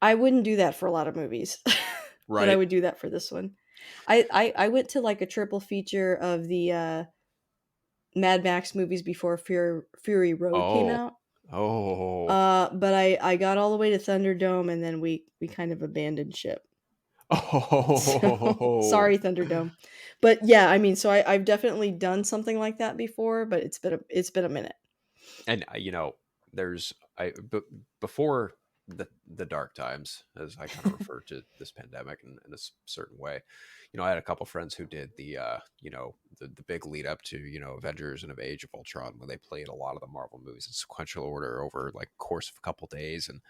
Speaker 1: I wouldn't do that for a lot of movies, but I
Speaker 2: right.
Speaker 1: would do that for this one. I went to, like, a triple feature of the, Mad Max movies before Fury Road came
Speaker 2: Oh,
Speaker 1: out,
Speaker 2: oh,
Speaker 1: but I got all the way to Thunderdome, and then we kind of abandoned ship. So,
Speaker 2: oh.
Speaker 1: sorry, Thunderdome. But, yeah, I mean, so I've definitely done something like that before, but it's been a minute.
Speaker 2: And there's before the dark times, as I kind of refer to this pandemic in a certain way. I had a couple friends who did the big lead up to Avengers and of Age of Ultron, when they played a lot of the Marvel movies in sequential order over like course of a couple days. And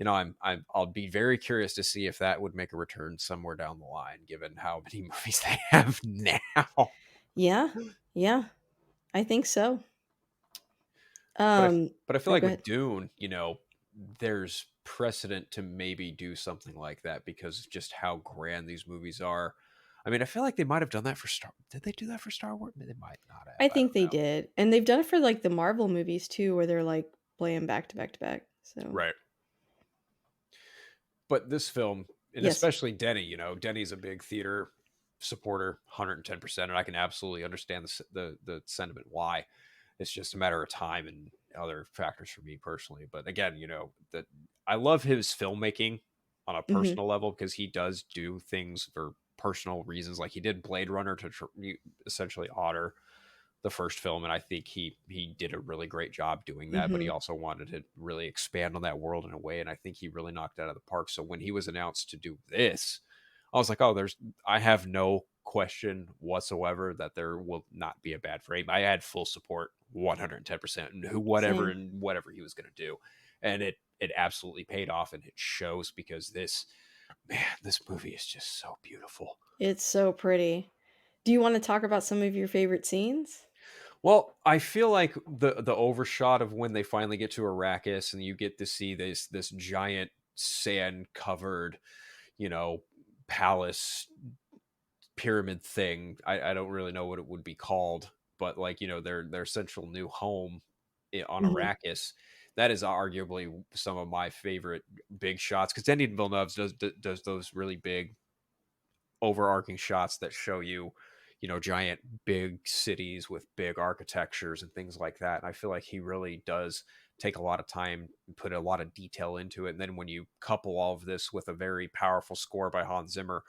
Speaker 2: I'll be very curious to see if that would make a return somewhere down the line, given how many movies they have now.
Speaker 1: Yeah, yeah, I think so.
Speaker 2: But
Speaker 1: Um
Speaker 2: but I feel
Speaker 1: Oh,
Speaker 2: like
Speaker 1: go
Speaker 2: with
Speaker 1: ahead.
Speaker 2: Dune, there's precedent to maybe do something like that because of just how grand these movies are. I mean, I feel like they might have done that for Star. Did they do that for Star Wars? They might not have.
Speaker 1: I
Speaker 2: I
Speaker 1: think
Speaker 2: don't
Speaker 1: they
Speaker 2: know.
Speaker 1: did, and they've done it for, like, the Marvel movies too, where they're, like, playing back to back to back, so
Speaker 2: Right. But this film, and
Speaker 1: yes.
Speaker 2: especially Denny, Denny's a big theater supporter, 110%, and I can absolutely understand the sentiment why. It's just a matter of time and other factors for me personally. But again, that I love his filmmaking on a
Speaker 1: Mhm,
Speaker 2: personal level because he does do things for personal reasons. Like he did Blade Runner to essentially honor the first film, and I think he did a really great job doing that. But he
Speaker 1: mhm.
Speaker 2: also wanted to really expand on that world in a way, and I think he really knocked it out of the park. So when he was announced to do this, I was like, oh, I have no question whatsoever that there will not be a bad frame. I had full support, 110%, and
Speaker 1: Same.
Speaker 2: whatever he was going to do, and it absolutely paid off, and it shows because this movie is just so beautiful.
Speaker 1: It's so pretty. Do you wanna talk about some of your favorite scenes?
Speaker 2: Well, I feel like the overshot of when they finally get to Arrakis and you get to see this giant sand covered, you know, palace pyramid thing. I don't really know what it would be called, but like, their central new home on
Speaker 1: Mhm,
Speaker 2: Arrakis. That is arguably some of my favorite big shots because Denis Villeneuve does those really big overarching shots that show you, giant big cities with big architectures and things like that. And I feel like he really does take a lot of time and put a lot of detail into it. And then when you couple all of this with a very powerful score by Hans Zimmer,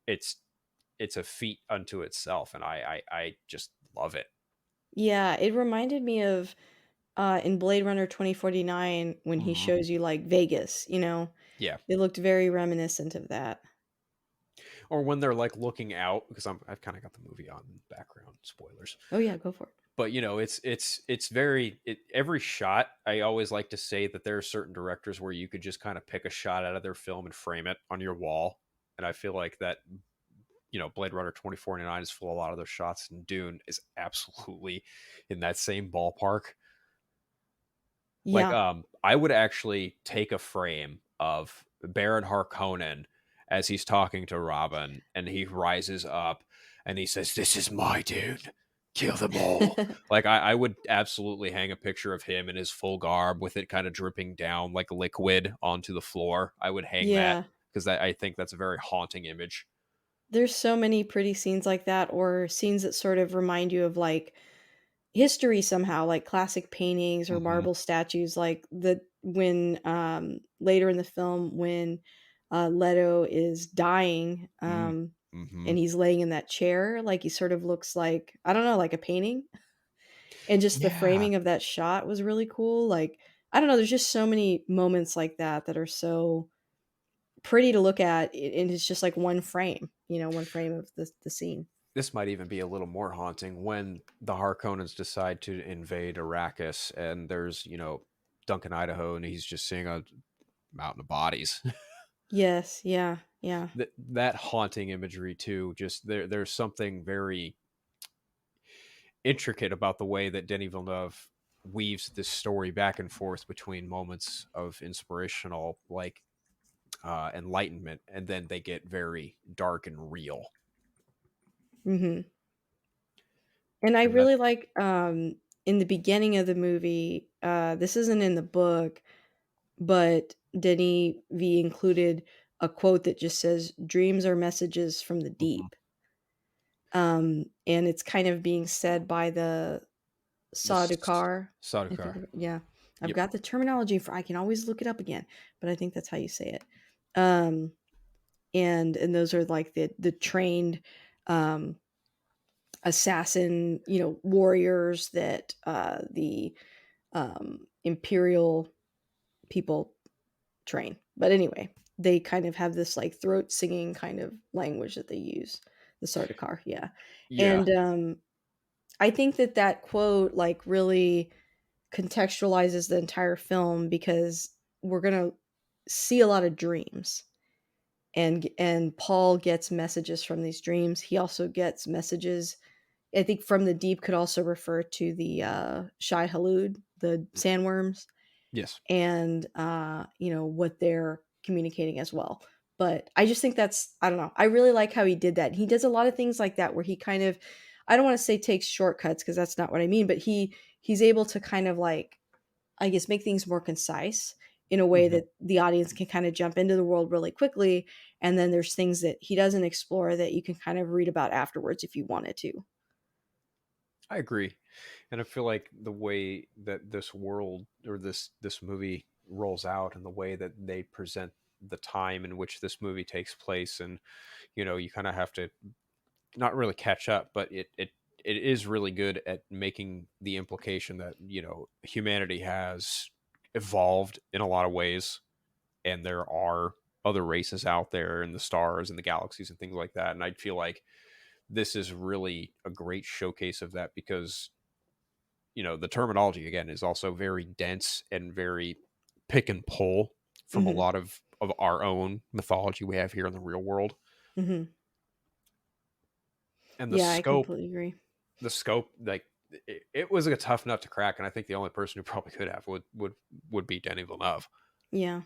Speaker 2: it's it's a feat unto itself, and I just love it.
Speaker 1: yeah, it reminded me of, in Blade Runner 2049 when he
Speaker 2: Hmm.
Speaker 1: shows you, like, Vegas, you know?
Speaker 2: Yeah,
Speaker 1: It looked very reminiscent of that.
Speaker 2: or when they're like looking out because I've kind of got the movie on in the background. Spoilers.
Speaker 1: Oh, yeah, go for it.
Speaker 2: But it's very every shot. I always like to say that there are certain directors where you could just kind of pick a shot out of their film and frame it on your wall, and I feel like that Blade Runner 2049 is full of a lot of those shots, and Dune is absolutely in that same ballpark. Like,
Speaker 1: Yeah.
Speaker 2: I would actually take a frame of Baron Harkonnen as he's talking to Robin, and he rises up and he says, "This is my dude. Kill them all." Like, I would absolutely hang a picture of him in his full garb with it kind of dripping down like liquid onto the floor. I would hang that
Speaker 1: Yeah.
Speaker 2: because I think that's a very haunting image.
Speaker 1: There's so many pretty scenes like that or scenes that sort of remind you of, like, history somehow, like classic paintings or
Speaker 2: Hmm.
Speaker 1: marble statues, like the when, later in the film when, Leto is dying,
Speaker 2: Mm-hmm.
Speaker 1: and he's laying in that chair, like, he sort of looks like, I don't know, like a painting, and just the
Speaker 2: Yeah.
Speaker 1: framing of that shot was really cool, like, I don't know, there's just so many moments like that that are so pretty to look at, and it's just like one frame, one frame of the scene.
Speaker 2: This might even be a little more haunting when the Harkonnens decide to invade Arrakis, and there's Duncan, Idaho, and he's just seeing a mountain of bodies.
Speaker 1: Yes, yeah, yeah.
Speaker 2: That haunting imagery too. Just there's something very intricate about the way that Denis Villeneuve weaves this story back and forth between moments of inspirational like enlightenment, and then they get very dark and real.
Speaker 1: Mhm. And I
Speaker 2: And that
Speaker 1: really like, in the beginning of the movie, this isn't in the book, but Denis V included a quote that just says, "Dreams are messages from the
Speaker 2: Mhm.
Speaker 1: deep." And it's kind of being said by the
Speaker 2: This
Speaker 1: Sardaukar, I think
Speaker 2: Sardaukar.
Speaker 1: yeah. I've
Speaker 2: Yep.
Speaker 1: got the terminology for I can always look it up again, but I think that's how you say it. Um, and those are like the trained, um assassin, warriors that, the, imperial people train. But anyway, they kind of have this, like, throat singing kind of language that they use, the Sardaukar, yeah.
Speaker 2: Yeah.
Speaker 1: And, I think that that quote, like, really contextualizes the entire film because we're gonna see a lot of dreams, and Paul gets messages from these dreams. He also gets messages, I think, from the deep could also refer to the, Shai Hulud, the sandworms,
Speaker 2: Yes.
Speaker 1: and, what they're communicating as well. But I just think that's, I don't know. I really like how he did that. He does a lot of things like that where he kind of, I don't want to say takes shortcuts because that's not what I mean, but he's able to kind of like, I guess, make things more concise in a way
Speaker 2: Hmm.
Speaker 1: that the audience can kind of jump into the world really quickly. And then there's things that he doesn't explore that you can kind of read about afterwards if you wanted to.
Speaker 2: I agree, and I feel like the way that this world or this movie rolls out, and the way that they present the time in which this movie takes place, and you kind of have to not really catch up, but it is really good at making the implication that humanity has evolved in a lot of ways, and there are other races out there in the stars and the galaxies and things like that. And I feel like this is really a great showcase of that, because the terminology again is also very dense and very pick and pull from a
Speaker 1: Hmm.
Speaker 2: lot of our own mythology we have here in the real world.
Speaker 1: Hmm.
Speaker 2: And the
Speaker 1: Yeah, I
Speaker 2: scope
Speaker 1: completely agree.
Speaker 2: the scope, like, it was a tough nut to crack, and I think the only person who probably could have would be Denis Villeneuve.
Speaker 1: Yeah.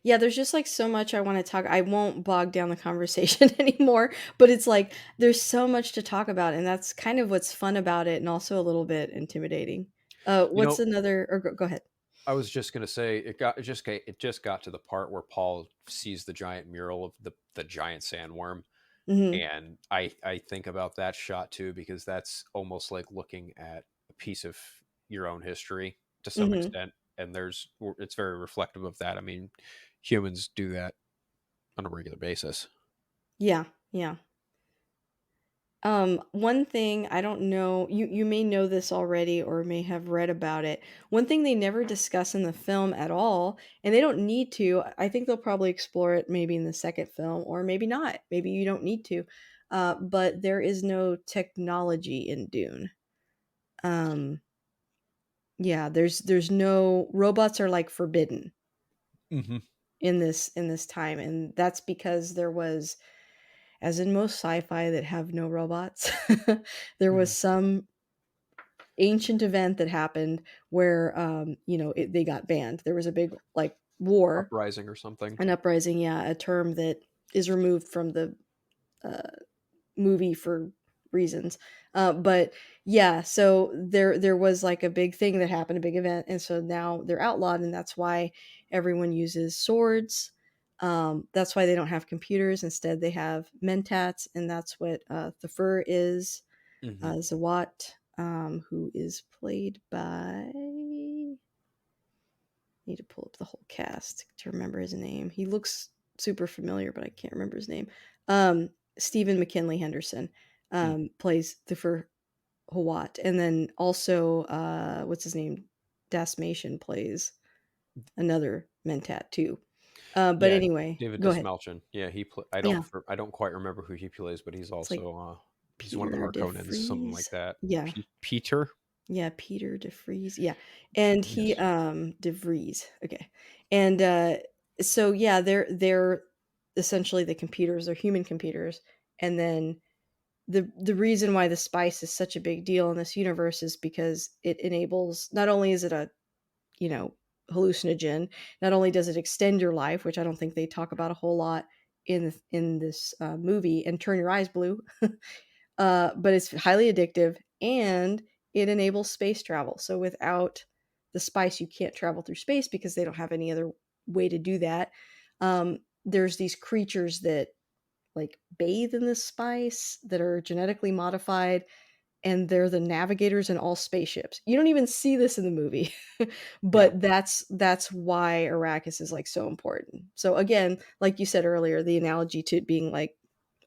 Speaker 1: Yeah, there's just like so much I want to talk. I won't bog down the conversation anymore, but it's like there's so much to talk about, and that's kind of what's fun about it and also a little bit intimidating.
Speaker 2: you
Speaker 1: What's
Speaker 2: know
Speaker 1: another or go ahead.
Speaker 2: I was just gonna say it just got to the part where Paul sees the giant mural of the giant sandworm,
Speaker 1: Mhm.
Speaker 2: and I think about that shot too, because that's almost like looking at a piece of your own history to some
Speaker 1: Mhm.
Speaker 2: extent, and it's very reflective of that. I mean, humans do that on a regular basis.
Speaker 1: Yeah. Yeah. One thing I don't know, you may know this already or may have read about it. One thing they never discuss in the film at all, and they don't need to. I think they'll probably explore it maybe in the second film or maybe not. Maybe you don't need to. But there is no technology in Dune. Um, yeah, there's no robots are like forbidden
Speaker 2: Hmm.
Speaker 1: in this time, and that's because there was, as in most sci-fi that have no robots, there was
Speaker 2: Hmm.
Speaker 1: some ancient event that happened where they got banned. There was a big like war,
Speaker 2: Uprising or something.
Speaker 1: an uprising, yeah, a term that is removed from the uh, movie for reasons. But yeah, so there was like a big thing that happened, a big event, and so now they're outlawed, and that's why everyone uses swords. That's why they don't have computers. Instead, they have mentats, and that's what the fur is.
Speaker 2: Hmm.
Speaker 1: Zawat, who is played by. Need to pull up the whole cast to remember his name. He looks super familiar, but I can't remember his name. Stephen McKinley Henderson plays the for Hawat, and then also what's his name? Dasmation plays another Mentat too. But
Speaker 2: Yeah,
Speaker 1: anyway,
Speaker 2: David
Speaker 1: go ahead.
Speaker 2: Dismelchian. Yeah,
Speaker 1: Yeah,
Speaker 2: I don't quite remember who he plays, but
Speaker 1: it's like
Speaker 2: he's one of the
Speaker 1: Peter
Speaker 2: Harkonnens, something
Speaker 1: DeFries.
Speaker 2: like that.
Speaker 1: Yeah,
Speaker 2: Peter.
Speaker 1: yeah, Peter DeFries. Yeah. And he
Speaker 2: Yes.
Speaker 1: DeVries. Okay. And so yeah, they're essentially the computers, they're human computers. And then the reason why the spice is such a big deal in this universe is because it enables, not only is it a, you know, hallucinogen, not only does it extend your life, which I don't think they talk about a whole lot in this movie, and turn your eyes blue, but it's highly addictive and it enables space travel. So without the spice, you can't travel through space because they don't have any other way to do that. There's these creatures that like bathe in this spice that are genetically modified, and they're the navigators in all spaceships. You don't even see this in the movie,
Speaker 2: Yeah.
Speaker 1: but that's why Arrakis is like so important. So again, like you said earlier, the analogy to it being like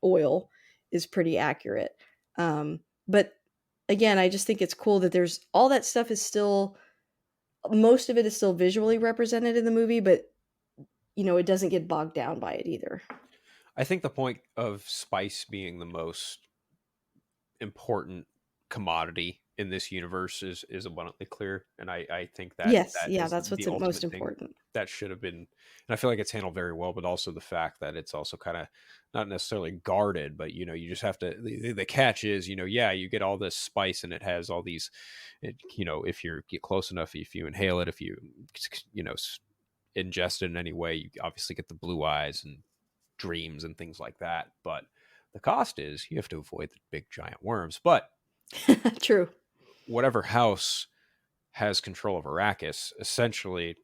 Speaker 1: oil is pretty accurate. But again, I just think it's cool that there's all that stuff is still, most of it is still visually represented in the movie, but it doesn't get bogged down by it either.
Speaker 2: I think the point of spice being the most important commodity in this universe is abundantly clear, and I think that
Speaker 1: Yes,
Speaker 2: that
Speaker 1: yeah,
Speaker 2: is
Speaker 1: that's
Speaker 2: the
Speaker 1: what's most
Speaker 2: ultimate thing
Speaker 1: important.
Speaker 2: that should have been. And I feel like it's handled very well, but also the fact that it's also kind of not necessarily guarded, but you just have to, the catch is, yeah, you get all this spice and it has all these, if you get close enough, if you inhale it, if you you know ingest it in any way, you obviously get the blue eyes, and dreams and things like that. But the cost is you have to avoid the big giant worms. But
Speaker 1: True.
Speaker 2: whatever house has control of Arrakis essentially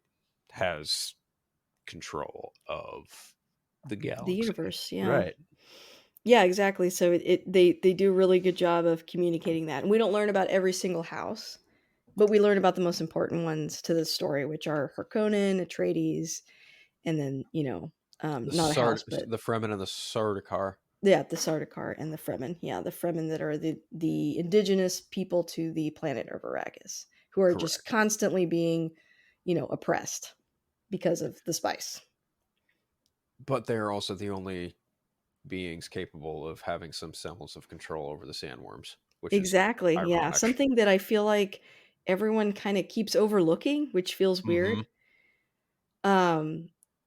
Speaker 2: has control of the
Speaker 1: The
Speaker 2: galaxy.
Speaker 1: universe, yeah.
Speaker 2: Right.
Speaker 1: Yeah, exactly. So they do a really good job of communicating that. And we don't learn about every single house, but we learn about the most important ones to the story, which are Harkonnen, Atreides, and then, not a house, but
Speaker 2: The Fremen and the Sardaukar.
Speaker 1: yeah, the Sardaukar and the Fremen. Yeah, the Fremen that are the indigenous people to the planet of Arrakis, who are just
Speaker 2: Correct.
Speaker 1: constantly being, oppressed because of the spice.
Speaker 2: But they're also the only beings capable of having some semblance of control over the sandworms, which is
Speaker 1: Exactly. Yeah,
Speaker 2: ironic.
Speaker 1: something that I feel like everyone kind of keeps overlooking, which feels
Speaker 2: Hmm.
Speaker 1: weird.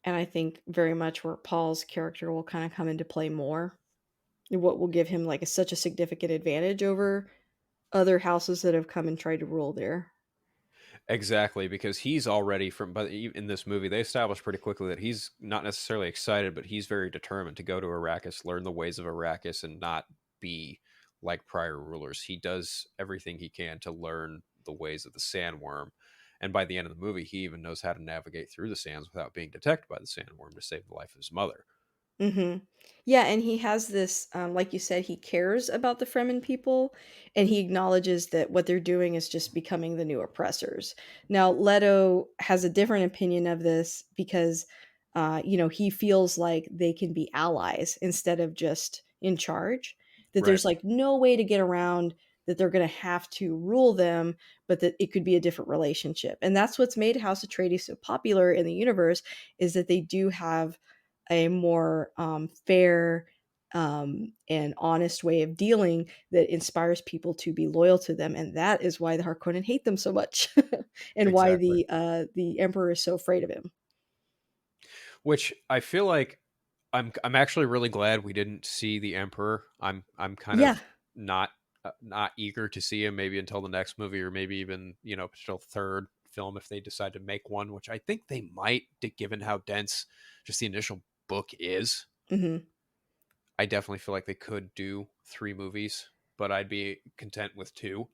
Speaker 1: And I think very much where Paul's character will kind of come into play more, and what will give him like such a significant advantage over other houses that have come and tried to rule there.
Speaker 2: Exactly, because he's already but in this movie, they established pretty quickly that he's not necessarily excited, but he's very determined to go to Arrakis, learn the ways of Arrakis, and not be like prior rulers. He does everything he can to learn the ways of the sandworm. And by the end of the movie, he even knows how to navigate through the sands without being detected by the sandworm to save the life of his mother.
Speaker 1: Mhm. Yeah, and he has this, like you said, he cares about the Fremen people, and he acknowledges that what they're doing is just becoming the new oppressors. Now, Leto has a different opinion of this because, he feels like they can be allies instead of just in charge. That
Speaker 2: Right.
Speaker 1: there's like no way to get around that they're going to have to rule them, but that it could be a different relationship. And that's what's made House Atreides so popular in the universe is that they do have a more fair and honest way of dealing that inspires people to be loyal to them, and that is why the Harkonnen hate them so much, and why
Speaker 2: Exactly.
Speaker 1: the Emperor is so afraid of him.
Speaker 2: Which I feel like I'm actually really glad we didn't see the Emperor. I'm kind
Speaker 1: Yeah.
Speaker 2: of not eager to see him maybe until the next movie or maybe even until third film if they decide to make one, which I think they might, given how dense just the initial book is.
Speaker 1: Hmm.
Speaker 2: I definitely feel like they could do three movies, but I'd be content with two.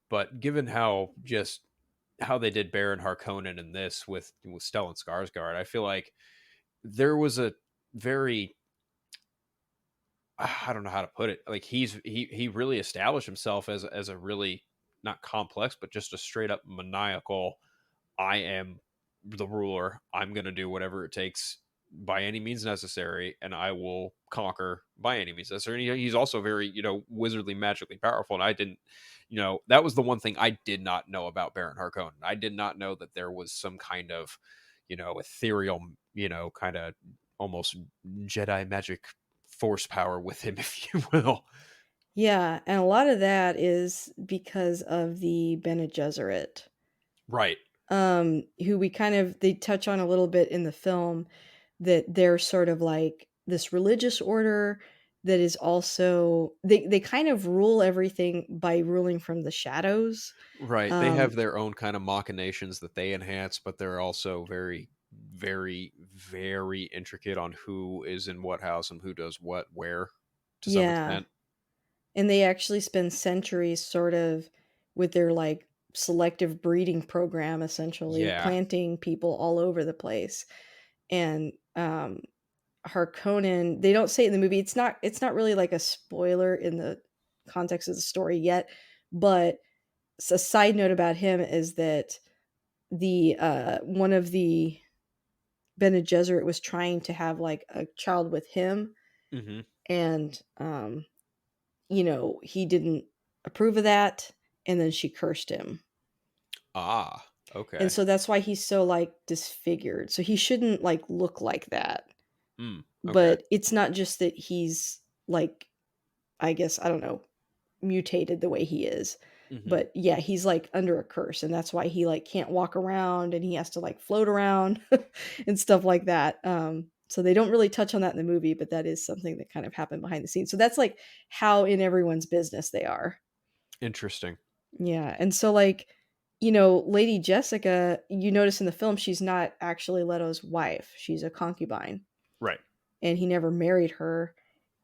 Speaker 2: But given how they did Baron Harkonnen in this with Stellan Skarsgård, I feel like there was a very, I don't know how to put it. Like he really established himself as a really not complex, but just a straight up maniacal. I am the ruler. I'm going to do whatever it takes by any means necessary, and I will conquer by any means necessary. And he's also very wizardly, magically powerful. And I didn't, that was the one thing I did not know about Baron Harkonnen. I did not know that there was some kind of ethereal, kind of almost Jedi magic force power with him, if you will.
Speaker 1: Yeah, and a lot of that is because of the Bene Gesserit,
Speaker 2: Right.
Speaker 1: who we kind of they touch on a little bit in the film, that they're sort of like this religious order that is also they kind of rule everything by ruling from the shadows.
Speaker 2: Right. They
Speaker 1: Um,
Speaker 2: have their own kind of machinations that they enhance, but they're also very, very, very intricate on who is in what house and who does what where to some
Speaker 1: yeah,
Speaker 2: extent.
Speaker 1: and they actually spend centuries sort of with their like selective breeding program, essentially
Speaker 2: Yeah.
Speaker 1: planting people all over the place. And Harkonnen, they don't say it in the movie. It's not really like a spoiler in the context of the story yet, but a side note about him is that the one of the Bene Gesserit was trying to have like a child with him,
Speaker 2: Hmm.
Speaker 1: and he didn't approve of that, and then she cursed him.
Speaker 2: Ah,
Speaker 1: And
Speaker 2: okay.
Speaker 1: so that's why he's so like disfigured. So he shouldn't like look like that.
Speaker 2: Okay.
Speaker 1: But it's not just that he's like, I guess, I don't know, mutated the way he is.
Speaker 2: Hmm.
Speaker 1: But yeah, he's like under a curse, and that's why he like can't walk around and he has to like float around and stuff like that. So they don't really touch on that in the movie, but that is something that kind of happened behind the scenes. So that's like how in everyone's business they are.
Speaker 2: Interesting.
Speaker 1: Yeah. And so like, Lady Jessica, you notice in the film she's not actually Leto's wife. She's a concubine.
Speaker 2: Right.
Speaker 1: and he never married her.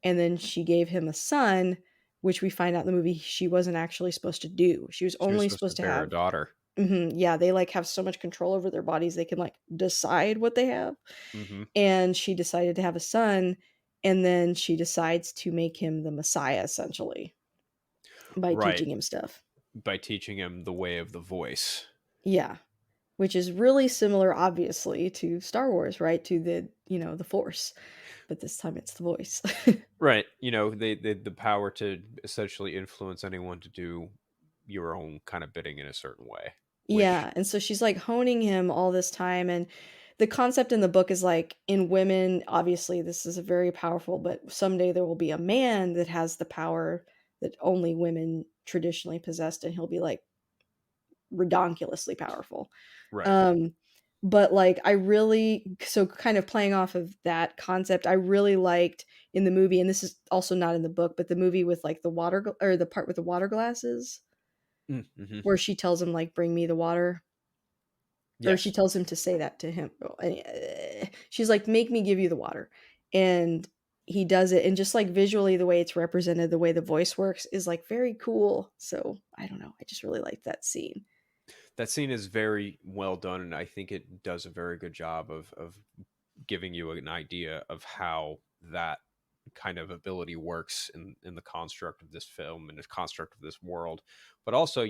Speaker 1: And then she gave him a son, which we find out in the movie she wasn't actually supposed to do. She was
Speaker 2: She was
Speaker 1: only
Speaker 2: supposed to
Speaker 1: supposed to
Speaker 2: bear a
Speaker 1: have.
Speaker 2: daughter.
Speaker 1: Yeah, they like have so much control over their bodies they can like decide what they have.
Speaker 2: Hmm.
Speaker 1: And she decided to have a son, and then she decides to make him the Messiah essentially by
Speaker 2: Right.
Speaker 1: teaching him stuff.
Speaker 2: By teaching him the way of the voice.
Speaker 1: Yeah, which is really similar obviously to Star Wars, right? To the Force, but this time it's the voice.
Speaker 2: Right. They the power to essentially influence anyone to do your own kind of bidding in a certain way, which
Speaker 1: Yeah, and so she's, like, honing him all this time, and the concept in the book is, like, in women, obviously, this is a very powerful, but someday there will be a man that has the power that only women traditionally possessed, and he'll be, like, redonkulously powerful.
Speaker 2: right.
Speaker 1: Um, but, like, I really so kind of playing off of that concept, I really liked in the movie, and this is also not in the book, but the movie with, like, the water gl or the part with the water glasses,
Speaker 2: Mm-hmm.
Speaker 1: where she tells him, like, "Bring me the water." Or she
Speaker 2: Yes.
Speaker 1: tells him to say that to him. She's like, "Make me give you the water." And he does it, and just, like, visually, the way it's represented, the way the voice works is, like, very cool. So, I don't know, I just really like that scene.
Speaker 2: That scene is very well done, and I think it does a very good job of giving you an idea of how that kind of ability works in the construct of this film and the construct of this world. But also,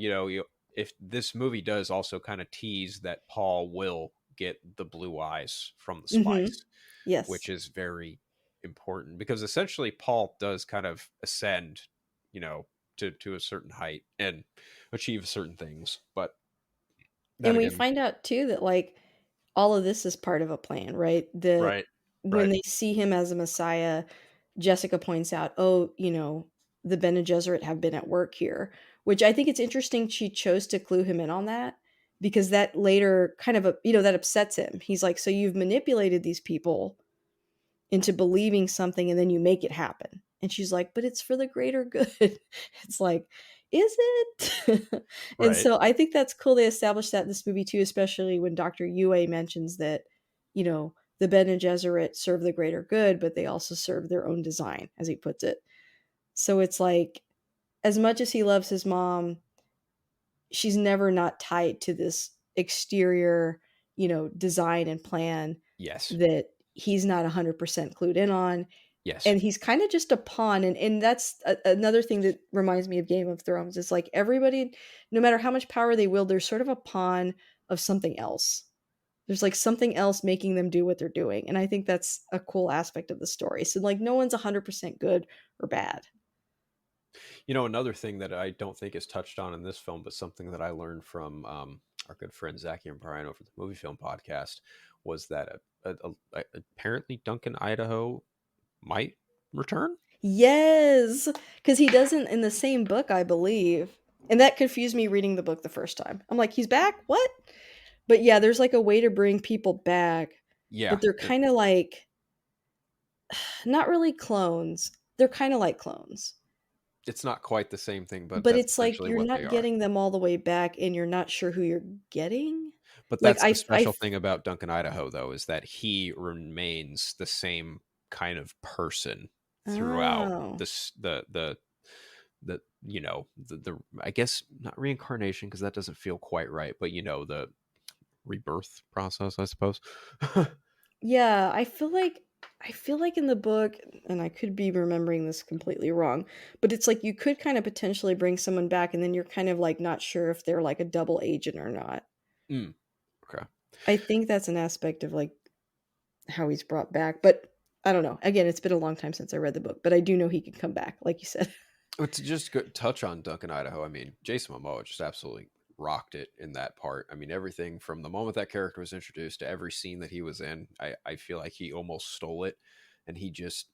Speaker 2: if this movie does also kind of tease that Paul will get the blue eyes from the
Speaker 1: Mhm.
Speaker 2: spice, which
Speaker 1: Yes.
Speaker 2: is very important because essentially Paul does kind of ascend, to a certain height and achieve certain things. But that
Speaker 1: And we
Speaker 2: again,
Speaker 1: find out too that, like, all of this is part of a plan, right? That
Speaker 2: right,
Speaker 1: when
Speaker 2: right,
Speaker 1: they see him as a messiah, Jessica points out, "Oh, the Bene Gesserit have been at work here," which I think it's interesting she chose to clue him in on that because that later kind of, that upsets him. He's like, "So you've manipulated these people into believing something and then you make it happen." And she's like, "But it's for the greater good." It's like, "Is it?" And
Speaker 2: right.
Speaker 1: so I think that's cool they established that in this movie too, especially when Dr. Yue mentions that, the Bene Gesserit serve the greater good, but they also serve their own design, as he puts it. So it's like, as much as he loves his mom, she's never not tied to this exterior, design and plan
Speaker 2: Yes,
Speaker 1: that he's not 100% clued in on,
Speaker 2: yes.
Speaker 1: and he's kind of just a pawn, and that's another thing that reminds me of Game of Thrones is like everybody, no matter how much power they wield, they're sort of a pawn of something else. There's like something else making them do what they're doing, and I think that's a cool aspect of the story. So like no one's 100% good or bad.
Speaker 2: Another thing that I don't think is touched on in this film, but something that I learned from our good friend Zachy and Brian over the Movie Film Podcast was that apparently Duncan Idaho might return.
Speaker 1: Yes, because he doesn't in the same book, I believe, and that confused me reading the book the first time. I'm like, "He's back? What?" But yeah, there's like a way to bring people back,
Speaker 2: Yeah,
Speaker 1: but they're kinda like not really clones. They're kinda like clones,
Speaker 2: it's not quite the same thing, but
Speaker 1: but
Speaker 2: that's
Speaker 1: it's like
Speaker 2: essentially
Speaker 1: you're
Speaker 2: what they
Speaker 1: not
Speaker 2: are.
Speaker 1: getting them all the way back, and you're not sure who you're getting.
Speaker 2: But
Speaker 1: Like,
Speaker 2: that's the special thing about Duncan Idaho, though, is that he remains the same kind of person throughout
Speaker 1: Oh.
Speaker 2: this the I guess not reincarnation because that doesn't feel quite right, but the rebirth process, I suppose.
Speaker 1: Yeah, I feel like in the book, and I could be remembering this completely wrong, but it's like you could kind of potentially bring someone back and then you're kind of like not sure if they're like a double agent or not.
Speaker 2: Mm, okay.
Speaker 1: I think that's an aspect of like how he's brought back, but I don't know. Again, it's been a long time since I read the book, but I do know he can come back, like you said.
Speaker 2: But to just touch on Duncan Idaho, I mean, Jason Momoa just absolutely rocked it in that part. I mean, everything from the moment that character was introduced to every scene that he was in, I feel like he almost stole it, and he just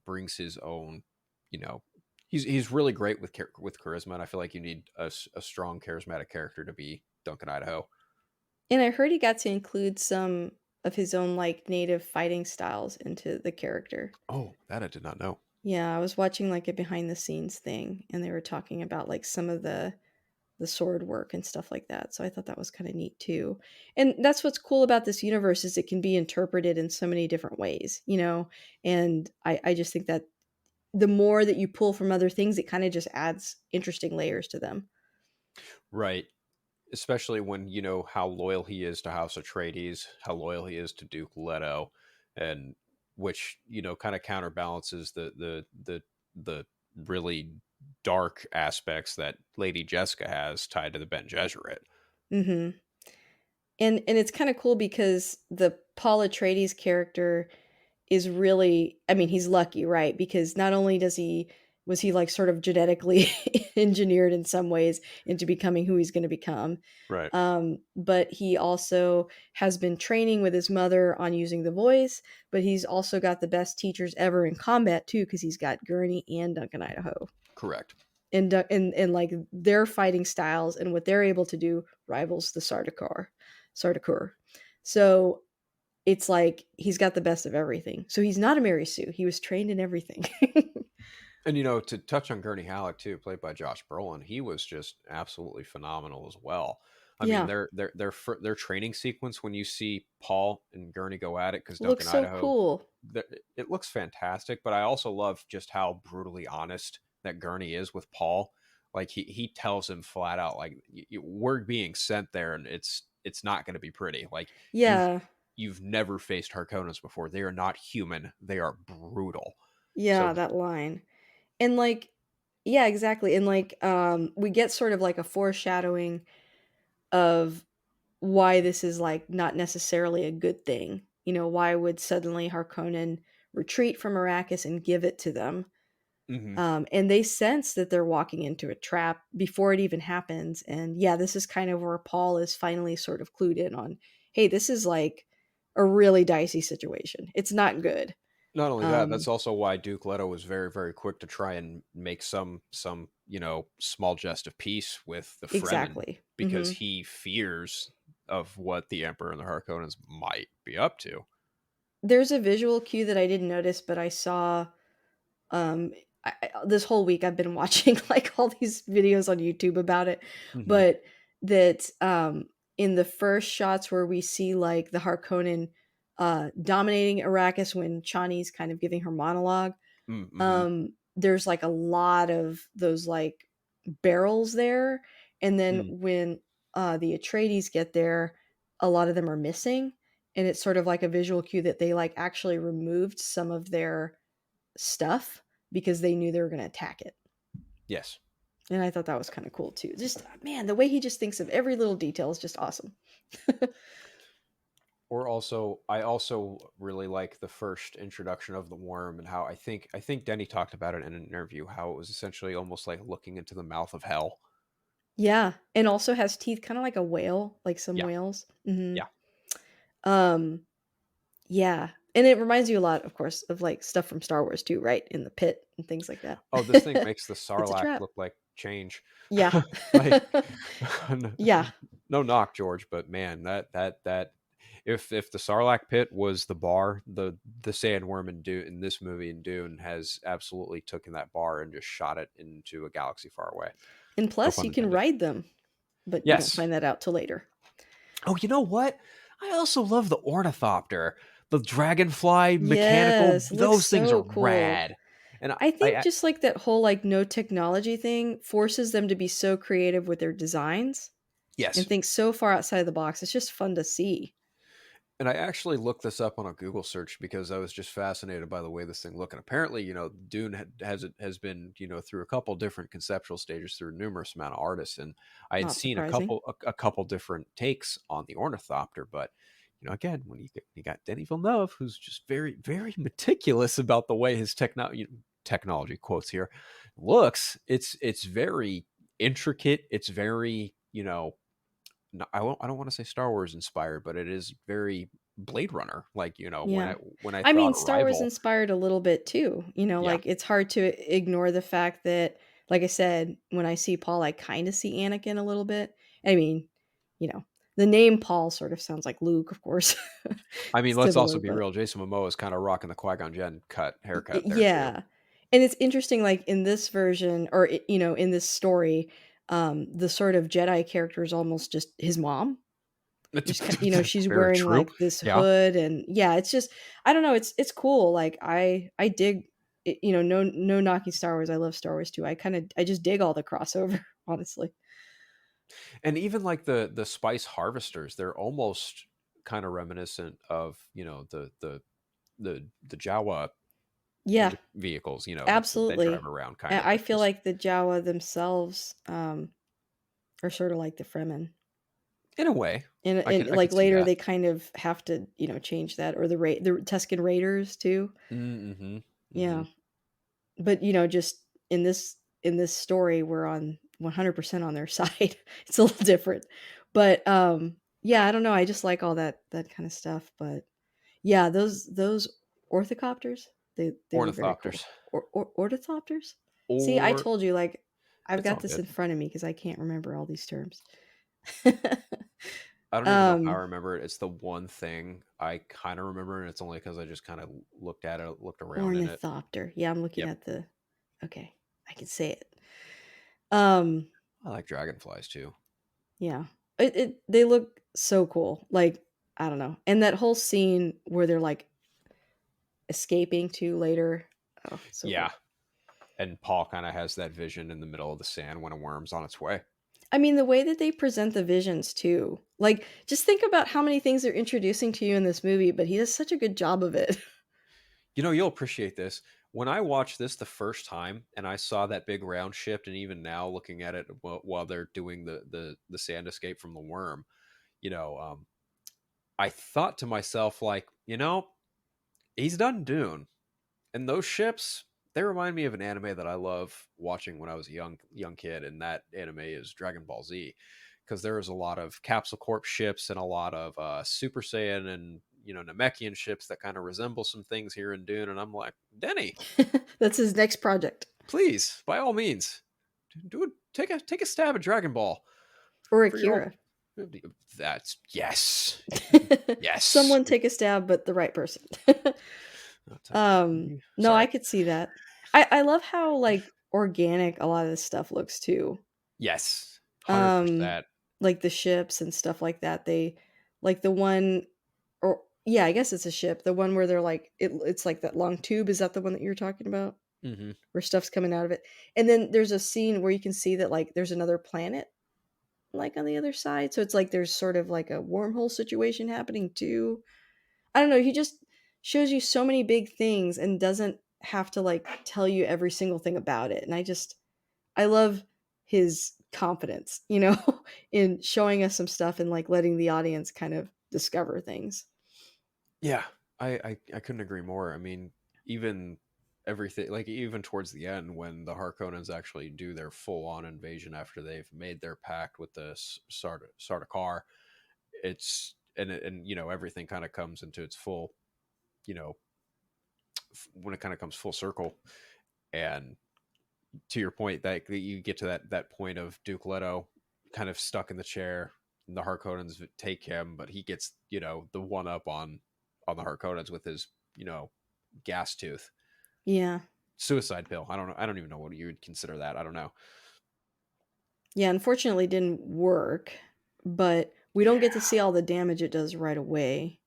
Speaker 2: brings his own. You know, he's really great with charisma, and I feel like you need a strong charismatic character to be Duncan Idaho.
Speaker 1: And I heard he got to include some of his own like native fighting styles into the character.
Speaker 2: Oh, that I did not know.
Speaker 1: Yeah, I was watching like a behind the scenes thing and they were talking about like some of the the sword work and stuff like that. So I thought that was kind of neat too. And that's what's cool about this universe is it can be interpreted in so many different ways, you know. And I just think that the more that you pull from other things, it kind of just adds interesting layers to them.
Speaker 2: Right. Especially when you know how loyal he is to House Atreides, how loyal he is to Duke Leto, and which kind of counterbalances the really dark aspects that Lady Jessica has tied to the Ben Gesserit.
Speaker 1: Hmm. And it's kind of cool because the Paul Atreides character is really, I mean, he's lucky, right? Because not only does he was he like sort of genetically engineered in some ways into becoming who he's going to become,
Speaker 2: Right.
Speaker 1: but he also has been training with his mother on using the voice. But he's also got the best teachers ever in combat too, because he's got Gurney and Duncan Idaho,
Speaker 2: Correct.
Speaker 1: and like their fighting styles and what they're able to do rivals the Sardaukar. So it's like he's got the best of everything. So he's not a Mary Sue. He was trained in everything.
Speaker 2: And to touch on Gurney Halleck too, played by Josh Brolin, he was just absolutely phenomenal as well. I mean,
Speaker 1: Yeah,
Speaker 2: their training sequence when you see Paul and Gurney go at it, because Duncan
Speaker 1: looks so
Speaker 2: Idaho,
Speaker 1: cool.
Speaker 2: it looks fantastic. But I also love just how brutally honest that Gurney is with Paul. Like he tells him flat out, like we're being sent there, and it's not going to be pretty. Like you've
Speaker 1: Yeah,
Speaker 2: you've never faced Harkonnens before. They are not human. They are brutal.
Speaker 1: yeah,
Speaker 2: So.
Speaker 1: that line. And like, yeah, exactly. And like, we get sort of like a foreshadowing of why this is like not necessarily a good thing. You know, why would suddenly Harkonnen retreat from Arrakis and give it to them?
Speaker 2: Mhm.
Speaker 1: And they sense that they're walking into a trap before it even happens. And yeah, this is kind of where Paul is finally sort of clued in on, hey, this is like a really dicey situation. It's not good.
Speaker 2: Not only that, that's
Speaker 1: Um,
Speaker 2: also why Duke Leto was very, very quick to try and make some small jest of peace with the Fremen,
Speaker 1: exactly.
Speaker 2: because
Speaker 1: Hmm.
Speaker 2: he fears of what the Emperor and the Harkonnens might be up to.
Speaker 1: There's a visual cue that I didn't notice, but I saw um this whole week I've been watching like all these videos on YouTube about it,
Speaker 2: Hmm.
Speaker 1: but that in the first shots where we see like the Harkonnen dominating Arrakis when Chani's kind of giving her monologue,
Speaker 2: Mm-hmm.
Speaker 1: there's like a lot of those like barrels there, and then
Speaker 2: Mm.
Speaker 1: when the Atreides get there, a lot of them are missing, and it's sort of like a visual cue that they like actually removed some of their stuff because they knew they were going to attack it.
Speaker 2: Yes.
Speaker 1: And I thought that was kind of cool too. Just man, the way he just thinks of every little detail is just awesome.
Speaker 2: I also really like the first introduction of the worm, and how I think Denny talked about it in an interview, how it was essentially almost like looking into the mouth of hell.
Speaker 1: Yeah, and also has teeth kind of like a whale, like some
Speaker 2: Yeah.
Speaker 1: whales. Hmm.
Speaker 2: Yeah.
Speaker 1: Um, yeah, and it reminds you a lot, of course, of like stuff from Star Wars too, right? In the pit and things like that.
Speaker 2: Oh, this thing makes the
Speaker 1: It's a
Speaker 2: Sarlacc
Speaker 1: trap.
Speaker 2: look like change.
Speaker 1: Yeah,
Speaker 2: Like,
Speaker 1: yeah,
Speaker 2: no knock, George, but man, that if the Sarlacc pit was the bar, the sandworm in Dune, in this movie in Dune, has absolutely taken that bar and just shot it into a galaxy far away.
Speaker 1: and
Speaker 2: No
Speaker 1: plus
Speaker 2: pun
Speaker 1: you can
Speaker 2: intended.
Speaker 1: ride them, but you don't
Speaker 2: Yes.
Speaker 1: find that out till later.
Speaker 2: Oh, you know what? I also love the ornithopter, the dragonfly mechanical.
Speaker 1: Yes, it looks
Speaker 2: Those things
Speaker 1: so
Speaker 2: are
Speaker 1: cool.
Speaker 2: rad. And
Speaker 1: I think
Speaker 2: I
Speaker 1: just like that whole like no technology thing forces them to be so creative with their designs and
Speaker 2: yes.
Speaker 1: think so far outside the box. It's just fun to see.
Speaker 2: And I actually looked this up on a Google search because I was just fascinated by the way this thing looked. And apparently, Dune has been, through a couple different conceptual stages through numerous amount of artists. And I had
Speaker 1: Not
Speaker 2: seen
Speaker 1: surprising.
Speaker 2: a couple different takes on the ornithopter. But again, when you got Denis Villeneuve, who's just very, very meticulous about the way his technology quotes here it's very intricate. It's very, I don't want to say Star Wars inspired, but it is very Blade Runner. Like,
Speaker 1: Yeah.
Speaker 2: when I
Speaker 1: I
Speaker 2: thought
Speaker 1: mean, Star Wars
Speaker 2: Arrival.
Speaker 1: inspired a little bit too. You know,
Speaker 2: Yeah.
Speaker 1: like it's hard to ignore the fact that, like I said, when I see Paul, I kind of see Anakin a little bit. I mean, you know, the name Paul sort of sounds like Luke, of course.
Speaker 2: I mean, let's also
Speaker 1: Similar,
Speaker 2: be
Speaker 1: but
Speaker 2: real. Jason Momoa is kind of rocking the Qui-Gon Jinn haircut there too.
Speaker 1: Yeah. And it's interesting, like in this version, or you know, in this story, The sort of Jedi character is almost just his mom. Just she's
Speaker 2: Very
Speaker 1: wearing
Speaker 2: true.
Speaker 1: like this
Speaker 2: Yeah.
Speaker 1: hood, and yeah, it's just I don't know, it's cool. Like I dig it, no knocking Star Wars. I love Star Wars too. I just dig all the crossover, honestly.
Speaker 2: And even like the spice harvesters, they're almost kind of reminiscent of, the Jawa
Speaker 1: Yeah,
Speaker 2: vehicles, that drive
Speaker 1: absolutely.
Speaker 2: around kind of,
Speaker 1: I
Speaker 2: but
Speaker 1: feel
Speaker 2: just
Speaker 1: like the Jawa themselves are sort of like the Fremen.
Speaker 2: in a way.
Speaker 1: And
Speaker 2: I could
Speaker 1: like
Speaker 2: see
Speaker 1: later
Speaker 2: that.
Speaker 1: they kind of have to, change that, or the Tusken Raiders too.
Speaker 2: Mm-hmm.
Speaker 1: Yeah.
Speaker 2: Mm-hmm.
Speaker 1: But just in this story we're on 100% on their side. It's a little different. But yeah, I don't know, I just like all that kind of stuff. But yeah, those orthocopters, they were very
Speaker 2: Ornithopters.
Speaker 1: cool. Or ornithopters. See, I
Speaker 2: Or
Speaker 1: told you, like, I've
Speaker 2: it's
Speaker 1: got
Speaker 2: all
Speaker 1: this
Speaker 2: good.
Speaker 1: in front of me because I can't remember all these terms.
Speaker 2: I don't even know how I
Speaker 1: um
Speaker 2: remember it. It's the one thing I kind of remember, and it's only because I just kind of looked at it, looked around in it.
Speaker 1: Ornithopter. Yeah, I'm looking
Speaker 2: Yep.
Speaker 1: at the. Okay, I can say it. Um,
Speaker 2: I like dragonflies too.
Speaker 1: yeah. They look so cool. Like, I don't know. And that whole scene where they're like escaping to later. Oh, so
Speaker 2: Yeah.
Speaker 1: cool.
Speaker 2: And Paul kind of has that vision in the middle of the sand when a worm's on its way.
Speaker 1: I mean, the way that they present the visions too. Like, just think about how many things they're introducing to you in this movie, but he does such a good job of it.
Speaker 2: You'll appreciate this. When I watched this the first time and I saw that big round shift, and even now looking at it while they're doing the sand escape from the worm, you know, um, I thought to myself, like, he's done Dune, and those ships, they remind me of an anime that I love watching when I was a young kid, and that anime is Dragon Ball Z, because there is a lot of Capsule Corp ships and a lot of Super Saiyan and Namekian ships that kind of resemble some things here in Dune, and I'm like, Denny,
Speaker 1: That's his next project.
Speaker 2: please, by all means, do it. Take a stab at Dragon Ball
Speaker 1: Or
Speaker 2: for your own.
Speaker 1: Akira.
Speaker 2: That's yes.
Speaker 1: Someone take a stab, but the right person. No, I
Speaker 2: Sorry.
Speaker 1: could see that. I love how, like, organic a lot of this stuff looks too.
Speaker 2: Yes, hundred
Speaker 1: Um,
Speaker 2: percent.
Speaker 1: like the ships and stuff like that. They like the one, or yeah, I guess it's a ship. The one where they're like it's like that long tube. Is that the one that you're talking about?
Speaker 2: Mm-hmm.
Speaker 1: Where stuff's coming out of it. And then there's a scene where you can see that, like, there's another planet like on the other side. So it's like there's sort of like a wormhole situation happening too. I don't know, he just shows you so many big things and doesn't have to, like, tell you every single thing about it. And I love his confidence, in showing us some stuff and, like, letting the audience kind of discover things.
Speaker 2: Yeah, I couldn't agree more. I mean, even everything, like even towards the end when the Harkonnens actually do their full on invasion after they've made their pact with the Sardaukar, it's and everything kind of comes into its full, you know, when it kind of comes full circle. And to your point, that you get to that point of Duke Leto kind of stuck in the chair, and the Harkonnens take him, but he gets the one up on the Harkonnens with his gas tooth,
Speaker 1: Yeah.
Speaker 2: suicide pill. I don't know. I don't even know what you would consider that. I don't know.
Speaker 1: Yeah, unfortunately, it didn't work, but we don't
Speaker 2: Yeah.
Speaker 1: get to see all the damage it does right away.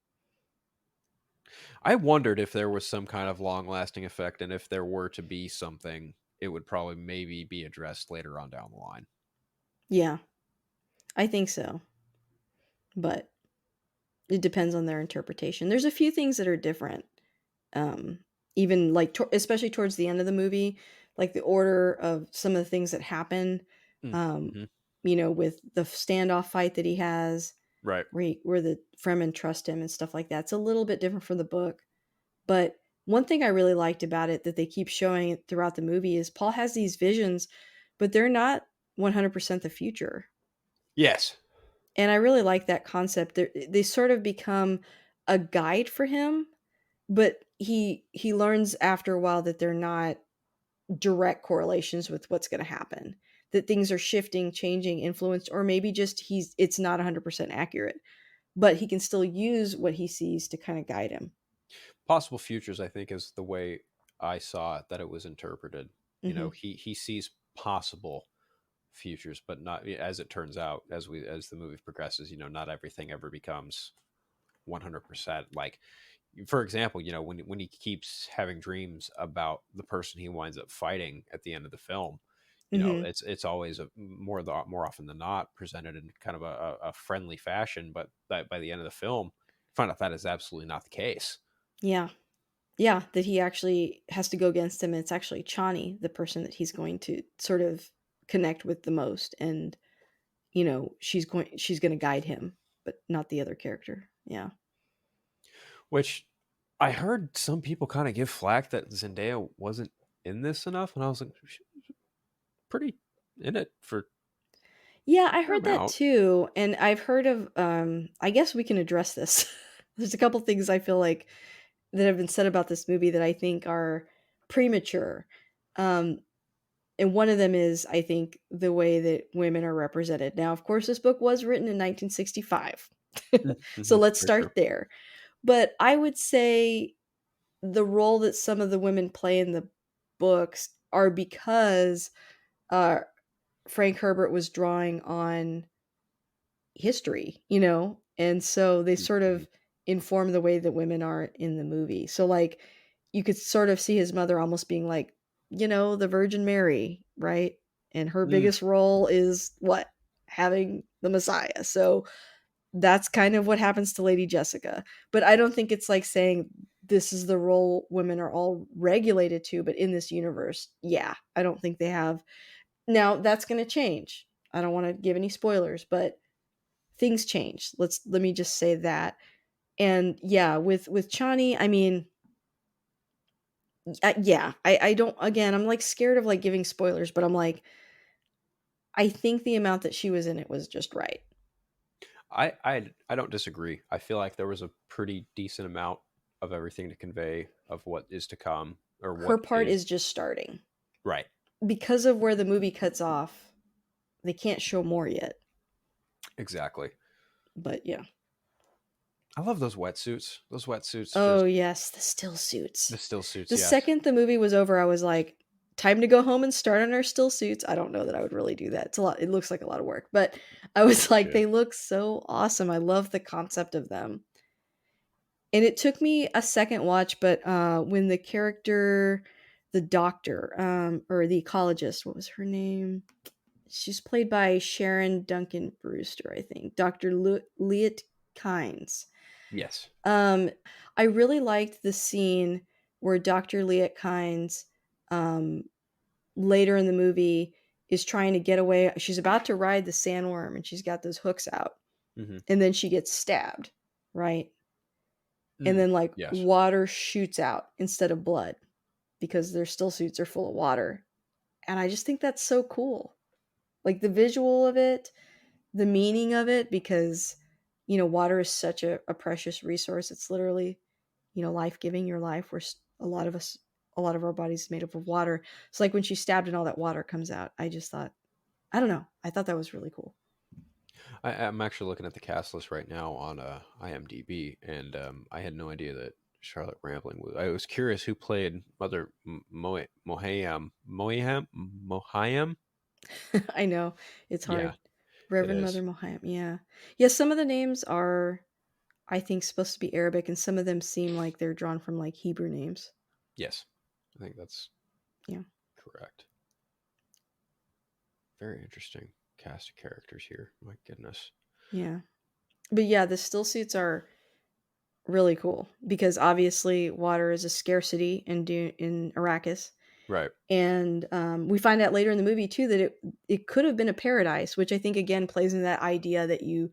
Speaker 2: I wondered if there was some kind of long lasting effect, and if there were to be something, it would probably maybe be addressed later on down the line.
Speaker 1: Yeah, I think so, but it depends on their interpretation. There's a few things that are different, um, even like especially towards the end of the movie, like the order of some of the things that happen. Um,
Speaker 2: Mm-hmm.
Speaker 1: with the standoff fight that he has,
Speaker 2: Right.
Speaker 1: where the Fremen trust him and stuff like that. It's a little bit different from the book, but one thing I really liked about it that they keep showing it throughout the movie is Paul has these visions, but they're not 100% the future.
Speaker 2: Yes.
Speaker 1: And I really like that concept. They sort of become a guide for him, but he learns after a while that they're not direct correlations with what's going to happen. That things are shifting, changing, influenced, or maybe just it's not 100% accurate, but he can still use what he sees to kind of guide him.
Speaker 2: Possible futures, I think, is the way I saw it, that it was interpreted.
Speaker 1: Hmm.
Speaker 2: He sees possible futures, but not, as it turns out, as the movie progresses, not everything ever becomes 100%. Like, for example, when he keeps having dreams about the person he winds up fighting at the end of the film,
Speaker 1: Mhm.
Speaker 2: it's always more often than not presented in kind of a friendly fashion, but by the end of the film, find out that is absolutely not the case.
Speaker 1: Yeah. Yeah, that he actually has to go against him, and it's actually Chani, the person that he's going to sort of connect with the most, and, she's gonna guide him, but not the other character. Yeah.
Speaker 2: Which I heard some people kind of give flack that Zendaya wasn't in this enough, and I was like, she was pretty in it for a
Speaker 1: Yeah, I
Speaker 2: fair
Speaker 1: heard that
Speaker 2: amount.
Speaker 1: too, and I've heard of, I guess we can address this. There's a couple things I feel like that have been said about this movie that I think are premature. Um, and one of them is, I think, the way that women are represented. Now, of course, this book was written in 1965. So
Speaker 2: Mm-hmm,
Speaker 1: let's
Speaker 2: very true.
Speaker 1: start there. But I would say the role that some of the women play in the books are because uh, Frank Herbert was drawing on history, and so they sort
Speaker 2: Mm-hmm.
Speaker 1: of inform the way that women are in the movie. So, like, you could sort of see his mother almost being like, the Virgin Mary, right? And her
Speaker 2: Mm.
Speaker 1: biggest role is what? Having the Messiah. So that's kind of what happens to Lady Jessica. But I don't think it's like saying this is the role women are all regulated to, but in this universe, yeah, I don't think they have. Now, that's going to change. I don't want to give any spoilers, but things change. Let me just say that. And yeah, with Chani, I mean, yeah, I don't. Again, I'm like scared of like giving spoilers, but I'm like, I think the amount that she was in it was just right.
Speaker 2: I don't disagree. I feel like there was a pretty decent amount of everything to convey of what is to come, or
Speaker 1: Her
Speaker 2: what
Speaker 1: part
Speaker 2: is
Speaker 1: is just starting
Speaker 2: right.
Speaker 1: because of where the movie cuts off. They can't show more yet,
Speaker 2: Exactly.
Speaker 1: but yeah.
Speaker 2: I love those wetsuits. Those wetsuits,
Speaker 1: Oh
Speaker 2: just
Speaker 1: yes, the still suits.
Speaker 2: the still suits.
Speaker 1: The
Speaker 2: Yes.
Speaker 1: second the movie was over, I was like, time to go home and start on our still suits. I don't know that I would really do that. It's a lot. It looks like a lot of work, but I was like,
Speaker 2: Yeah.
Speaker 1: they look so awesome. I love the concept of them. And it took me a second watch, but when the character, the doctor, or the ecologist, what was her name? She's played by Sharon Duncan Brewster, I think. Dr. Leat Kynes.
Speaker 2: Yes.
Speaker 1: Um, I really liked the scene where Dr. Leat Kynes, um, later in the movie, is trying to get away. She's about to ride the sandworm and she's got those hooks out.
Speaker 2: Hmm.
Speaker 1: And then she gets stabbed, right? And
Speaker 2: Mm.
Speaker 1: then, like,
Speaker 2: Yes.
Speaker 1: water shoots out instead of blood because their still suits are full of water. And I just think that's so cool. Like, the visual of it, the meaning of it, because, water is such a precious resource. It's literally, life giving, your life. A lot of our bodies is made up of water. So, like, when she's stabbed and all that water comes out, I just thought, I don't know. I thought that was really cool.
Speaker 2: I'm actually looking at the cast list right now on IMDb, and I had no idea that Charlotte Rampling was. I was curious who played Mother Mohayam.
Speaker 1: I know it's
Speaker 2: Yeah,
Speaker 1: hard.
Speaker 2: it
Speaker 1: Reverend Mother
Speaker 2: is.
Speaker 1: Mohayim. Yeah. Yeah. Some of the names are, I think, supposed to be Arabic, and some of them seem like they're drawn from like Hebrew names.
Speaker 2: Yes, I think that's
Speaker 1: Yeah.
Speaker 2: correct. Very interesting cast of characters here. My goodness.
Speaker 1: Yeah. But yeah, the still suits are really cool because obviously water is a scarcity in Arrakis.
Speaker 2: Right.
Speaker 1: And we find out later in the movie too that it could have been a paradise, which I think again plays in that idea that you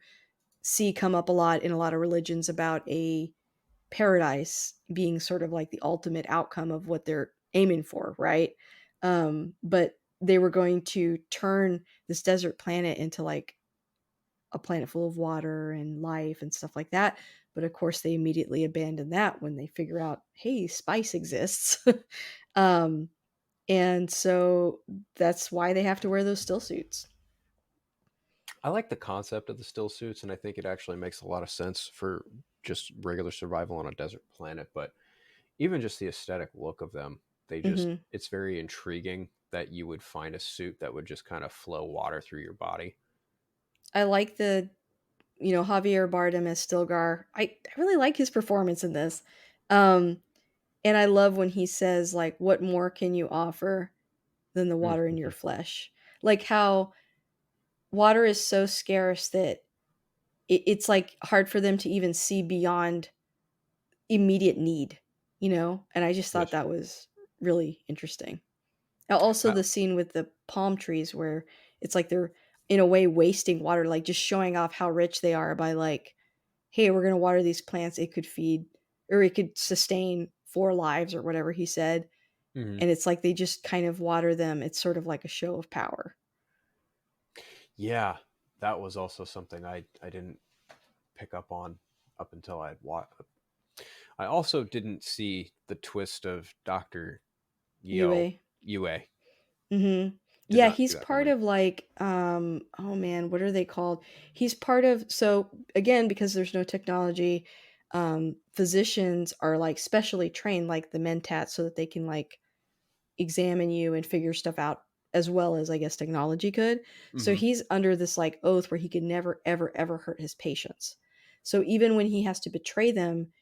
Speaker 1: see come up a lot in a lot of religions about a paradise being sort of like the ultimate outcome of what they're aiming for, right? But they were going to turn this desert planet into like a planet full of water and life and stuff like that. But of course, they immediately abandon that when they figure out, hey, spice exists. um, and so that's why they have to wear those still suits.
Speaker 2: I like the concept of the still suits, and I think it actually makes a lot of sense for just regular survival on a desert planet. But even just the aesthetic look of them,
Speaker 1: Hmm.
Speaker 2: it's very intriguing that you would find a suit that would just kind of flow water through your body.
Speaker 1: I like the, Javier Bardem as Stilgar. I really like his performance in this. Um, and I love when he says, like, what more can you offer than the water in your flesh? Like how water is so scarce that it's like hard for them to even see beyond immediate need, And I just thought
Speaker 2: Yes.
Speaker 1: that was really interesting. Also,
Speaker 2: I,
Speaker 1: the scene with the palm trees where it's like they're in a way wasting water, like just showing off how rich they are by like, hey, we're going to water these plants. It could feed or it could sustain 4 lives or whatever he said.
Speaker 2: mhm.
Speaker 1: And it's like they just kind of water them. It's sort of like a show of power.
Speaker 2: Yeah, that was also something I didn't pick up on up until I'd watched. I also didn't see the twist of Doctor Yeo
Speaker 1: Yue.
Speaker 2: Yue.
Speaker 1: Hmm.
Speaker 2: Did
Speaker 1: Yeah,
Speaker 2: not see
Speaker 1: he's
Speaker 2: that
Speaker 1: part
Speaker 2: coming.
Speaker 1: of like, oh man, what are they called? He's part of, so again, because there's no technology, physicians are like specially trained, like the mentat, so that they can like examine you and figure stuff out as well as I guess technology could. So
Speaker 2: Hmm.
Speaker 1: he's under this like oath where he could never, ever, ever hurt his patients. So even when he has to betray them,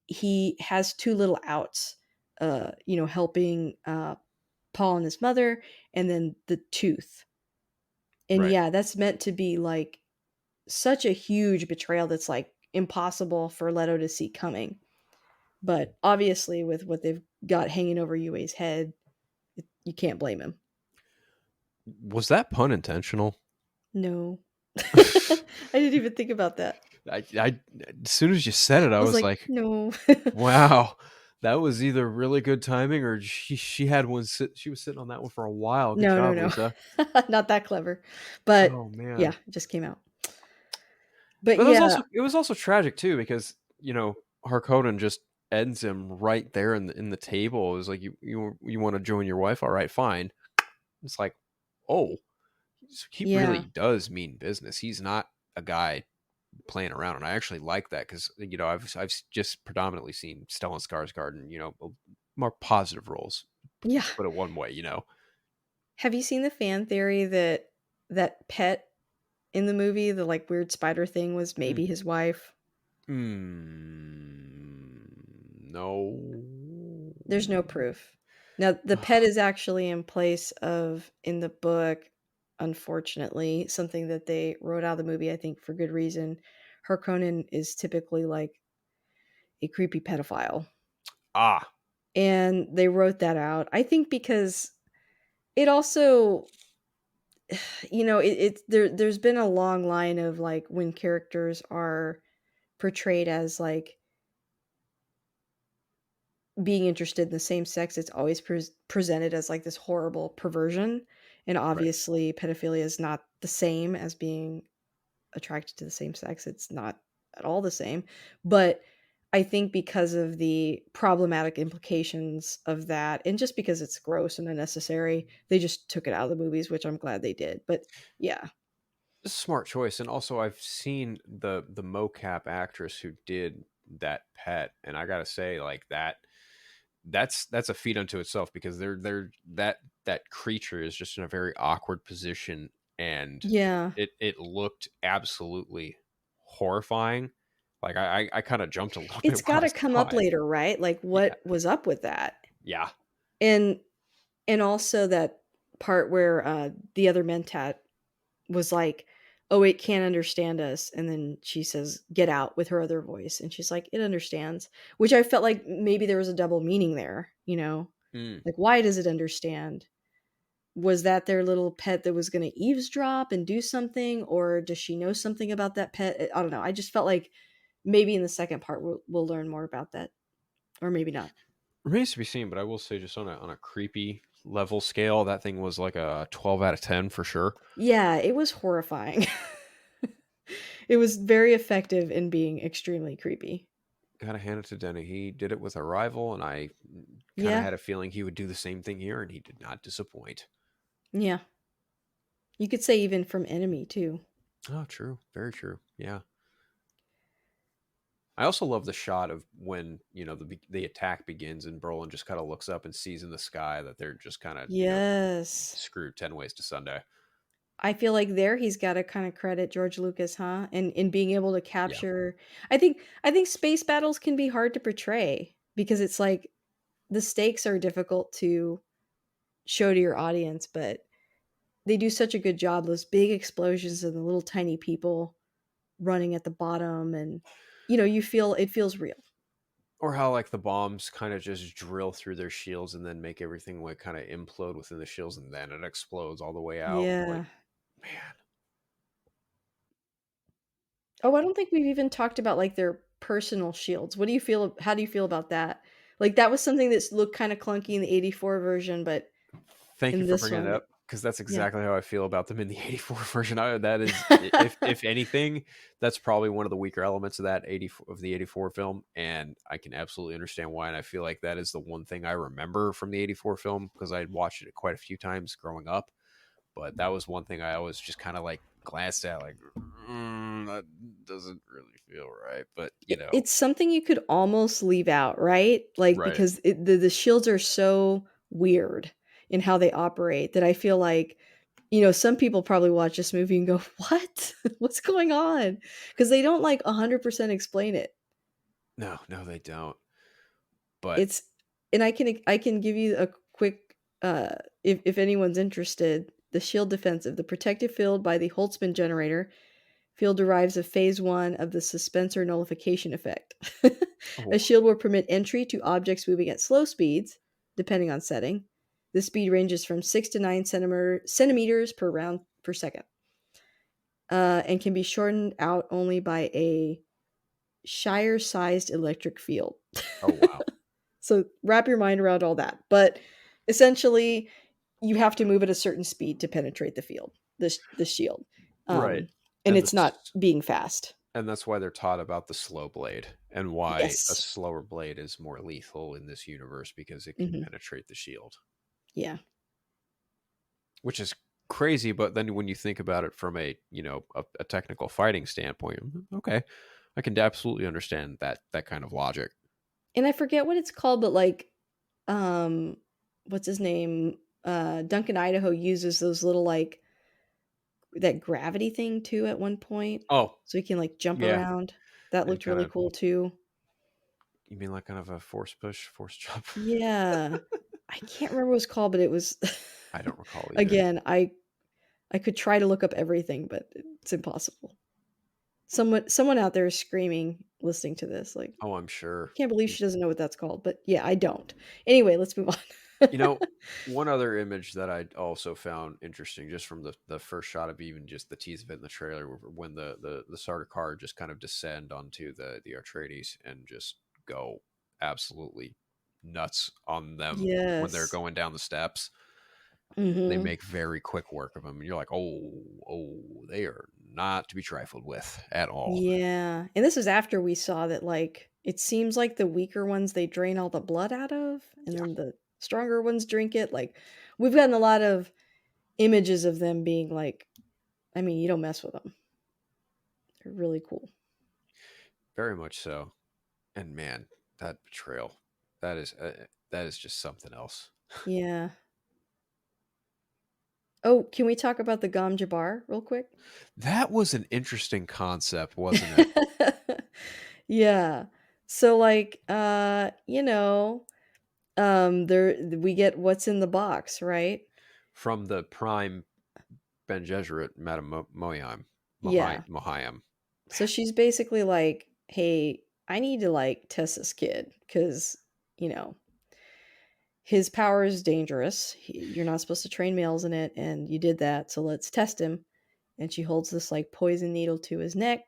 Speaker 1: he has two little outs, helping Paul and his mother, and then the tooth. And
Speaker 2: Right.
Speaker 1: yeah, that's meant to be like such a huge betrayal that's like impossible for Leto to see coming. But obviously, with what they've got hanging over Yue's head, you can't blame him.
Speaker 2: Was that pun intentional?
Speaker 1: No. I didn't even think about that.
Speaker 2: As soon as you said it, I
Speaker 1: I was
Speaker 2: was
Speaker 1: like,
Speaker 2: like,
Speaker 1: no.
Speaker 2: "Wow, that was either really good timing or she had one sit. She was sitting on that one for a while. Good
Speaker 1: No, no,
Speaker 2: job,
Speaker 1: no.
Speaker 2: Lisa."
Speaker 1: Not that clever. But
Speaker 2: Oh
Speaker 1: yeah,
Speaker 2: man,
Speaker 1: it just came out. But
Speaker 2: but
Speaker 1: yeah,
Speaker 2: it was also tragic too because Harkonnen just ends him right there in the table. It was like you want to join your wife? All right, fine. It's like, oh, so he
Speaker 1: yeah.
Speaker 2: really does mean business. He's not a guy playing around, and I actually like that because I've just predominantly seen Stellan Skarsgård in more positive roles.
Speaker 1: Yeah.
Speaker 2: Put it one way.
Speaker 1: Have you seen the fan theory that that pet in the movie, the like weird spider thing, was
Speaker 2: Mm.
Speaker 1: maybe his wife?
Speaker 2: No.
Speaker 1: There's no proof. Now, the pet is actually in place of in the book, unfortunately, something that they wrote out of the movie, I think for good reason. Harkonnen is typically like a creepy pedophile.
Speaker 2: Ah,
Speaker 1: And they wrote that out. I think because it also, there's been a long line of like when characters are portrayed as like being interested in the same sex, it's always presented as like this horrible perversion. And
Speaker 2: right.
Speaker 1: obviously, pedophilia is not the same as being attracted to the same sex. It's not at all the same. But I think because of the problematic implications of that, and just because it's gross and unnecessary, they just took it out of the movies, which I'm glad they did. But yeah,
Speaker 2: It's a smart choice, and also I've seen the mocap actress who did that pet, and I gotta say, like that's a feat unto itself because they're that creature is just in a very awkward position, and
Speaker 1: yeah,
Speaker 2: it looked absolutely horrifying. Like I kind of jumped a little bit
Speaker 1: it's
Speaker 2: when
Speaker 1: got
Speaker 2: I
Speaker 1: to come
Speaker 2: saw
Speaker 1: up
Speaker 2: it.
Speaker 1: later, right? Like,
Speaker 2: Yeah,
Speaker 1: what was up with that?
Speaker 2: yeah.
Speaker 1: And also that part where the other mentat was like, "Oh, it can't understand us," and then she says, "Get out," with her other voice, and she's like, "It understands," which I felt like maybe there was a double meaning there.
Speaker 2: Mm.
Speaker 1: Like, why does it understand? Was that their little pet that was going to eavesdrop and do something, or does she know something about that pet? I don't know. I just felt like maybe in the second part we'll learn more about that, or maybe not.
Speaker 2: Remains to be seen, but I will say, just on a creepy level scale, that thing was like a 12 out of 10 for sure.
Speaker 1: Yeah, it was horrifying. It was very effective in being extremely creepy.
Speaker 2: Gotta hand it to Denny. He did it with Arrival, and I kind of
Speaker 1: Yeah,
Speaker 2: had a feeling he would do the same thing here, and he did not disappoint.
Speaker 1: yeah. You could say even from Enemy too.
Speaker 2: Oh, true. Very true. Yeah. I also love the shot of when the attack begins and Brolin just kind of looks up and sees in the sky that they're just kind of
Speaker 1: Yes.
Speaker 2: screwed 10 ways to Sunday.
Speaker 1: I feel like there he's gotta kinda credit George Lucas, huh? In being able to
Speaker 2: Yeah,
Speaker 1: capture I think space battles can be hard to portray because it's like the stakes are difficult to show to your audience, but they do such a good job, those big explosions and the little tiny people running at the bottom and, you feel it feels real.
Speaker 2: or how like the bombs kind of just drill through their shields and then make everything like kind of implode within the shields and then it explodes all the way out. Like,
Speaker 1: Yeah.
Speaker 2: man,
Speaker 1: Oh, I don't think we've even talked about, like, their personal shields. How do you feel about that? Like, that was something that's looked kinda clunky in the '84 version, but
Speaker 2: thank you
Speaker 1: in
Speaker 2: for
Speaker 1: this
Speaker 2: bringing it
Speaker 1: one,
Speaker 2: up because that's
Speaker 1: yeah.
Speaker 2: exactly how I feel about them in the '84 version. That is, if anything, that's probably one of the weaker elements of that 84 of the '84 film, and I can absolutely understand why. And I feel like that is the one thing I remember from the '84 film because I had watched it quite a few times growing up. But that was one thing I always just kind of like glanced at, like that doesn't really feel right. But
Speaker 1: It's something you could almost leave out, right? Like,
Speaker 2: right?
Speaker 1: because the shields are so weird in how they operate that I feel like, some people probably watch this movie and go, "What? What's going on?" Because they don't, like, 100% explain it.
Speaker 2: No, no, they don't. But
Speaker 1: It's and I can give you a quick, if anyone's interested, the shield defense of the protective field by the Holtzman generator field derives of phase 1 of the suspensor nullification effect. A
Speaker 2: oh,
Speaker 1: shield will permit entry to objects moving at slow speeds, depending on setting. The speed ranges from 6 to 9 centimeters per round per second, and can be shortened out only by a Shire-sized electric field.
Speaker 2: oh wow,
Speaker 1: So wrap your mind around all that. But essentially, you have to move at a certain speed to penetrate the field, the shield.
Speaker 2: right.
Speaker 1: Um, and
Speaker 2: And
Speaker 1: it's not
Speaker 2: this
Speaker 1: being fast.
Speaker 2: And that's why they're taught about the slow blade and why a
Speaker 1: Yes.
Speaker 2: slower blade is more lethal in this universe because it can
Speaker 1: Hmm.
Speaker 2: penetrate the shield,
Speaker 1: Yeah.
Speaker 2: which is crazy. But then when you think about it from a technical fighting standpoint, okay, I can absolutely understand that kind of logic.
Speaker 1: And I forget what it's called, but like, um, what's his name? Duncan Idaho uses those little like that gravity thing too at one point,
Speaker 2: Oh
Speaker 1: so he can like jump
Speaker 2: yeah,
Speaker 1: around. That
Speaker 2: and
Speaker 1: looked
Speaker 2: kind
Speaker 1: really
Speaker 2: of
Speaker 1: cool too.
Speaker 2: you mean like kind of a force push, force jump?
Speaker 1: Yeah. I can't remember what it's called, but it was
Speaker 2: I don't recall either.
Speaker 1: again, I could try to look up everything, but it's impossible. Someone out there is screaming listening to this, like,
Speaker 2: Oh, I'm sure.
Speaker 1: "Can't believe she doesn't know what that's called." But yeah, I don't. Anyway, let's move on.
Speaker 2: You know, one other image that I also found interesting, just from the first shot of even just the tease of it in the trailer, when the starter car just kind of descend onto the Atreides and just go absolutely nuts on them when they're
Speaker 1: Yes.
Speaker 2: going down the steps. They
Speaker 1: Mhm.
Speaker 2: make very quick work of them, and you're like, oh, they are not to be trifled with at all.
Speaker 1: Yeah, and this is after we saw that, like, it seems like the weaker ones, they drain all the blood out of, and
Speaker 2: Yeah,
Speaker 1: then the stronger ones drink it, like, we've gotten a lot of images of them being like I mean, you don't mess with them. 'Em. They're really cool.
Speaker 2: very much so. And man, that betrayal, that is just something else.
Speaker 1: Yeah. Oh, can we talk about the Gom Jabbar real quick?
Speaker 2: That was an interesting concept, wasn't it?
Speaker 1: Yeah. So, like, there we get what's in the box, right?
Speaker 2: From the prime Ben Gesserit, Madame Mohiam.
Speaker 1: Yeah.
Speaker 2: Mohiam.
Speaker 1: So she's basically like, "Hey, I need to, like, test this kid because you know, his power is dangerous. You're not supposed to train males in it, and you did that, so let's test him." And she holds this, like, poison needle to his neck,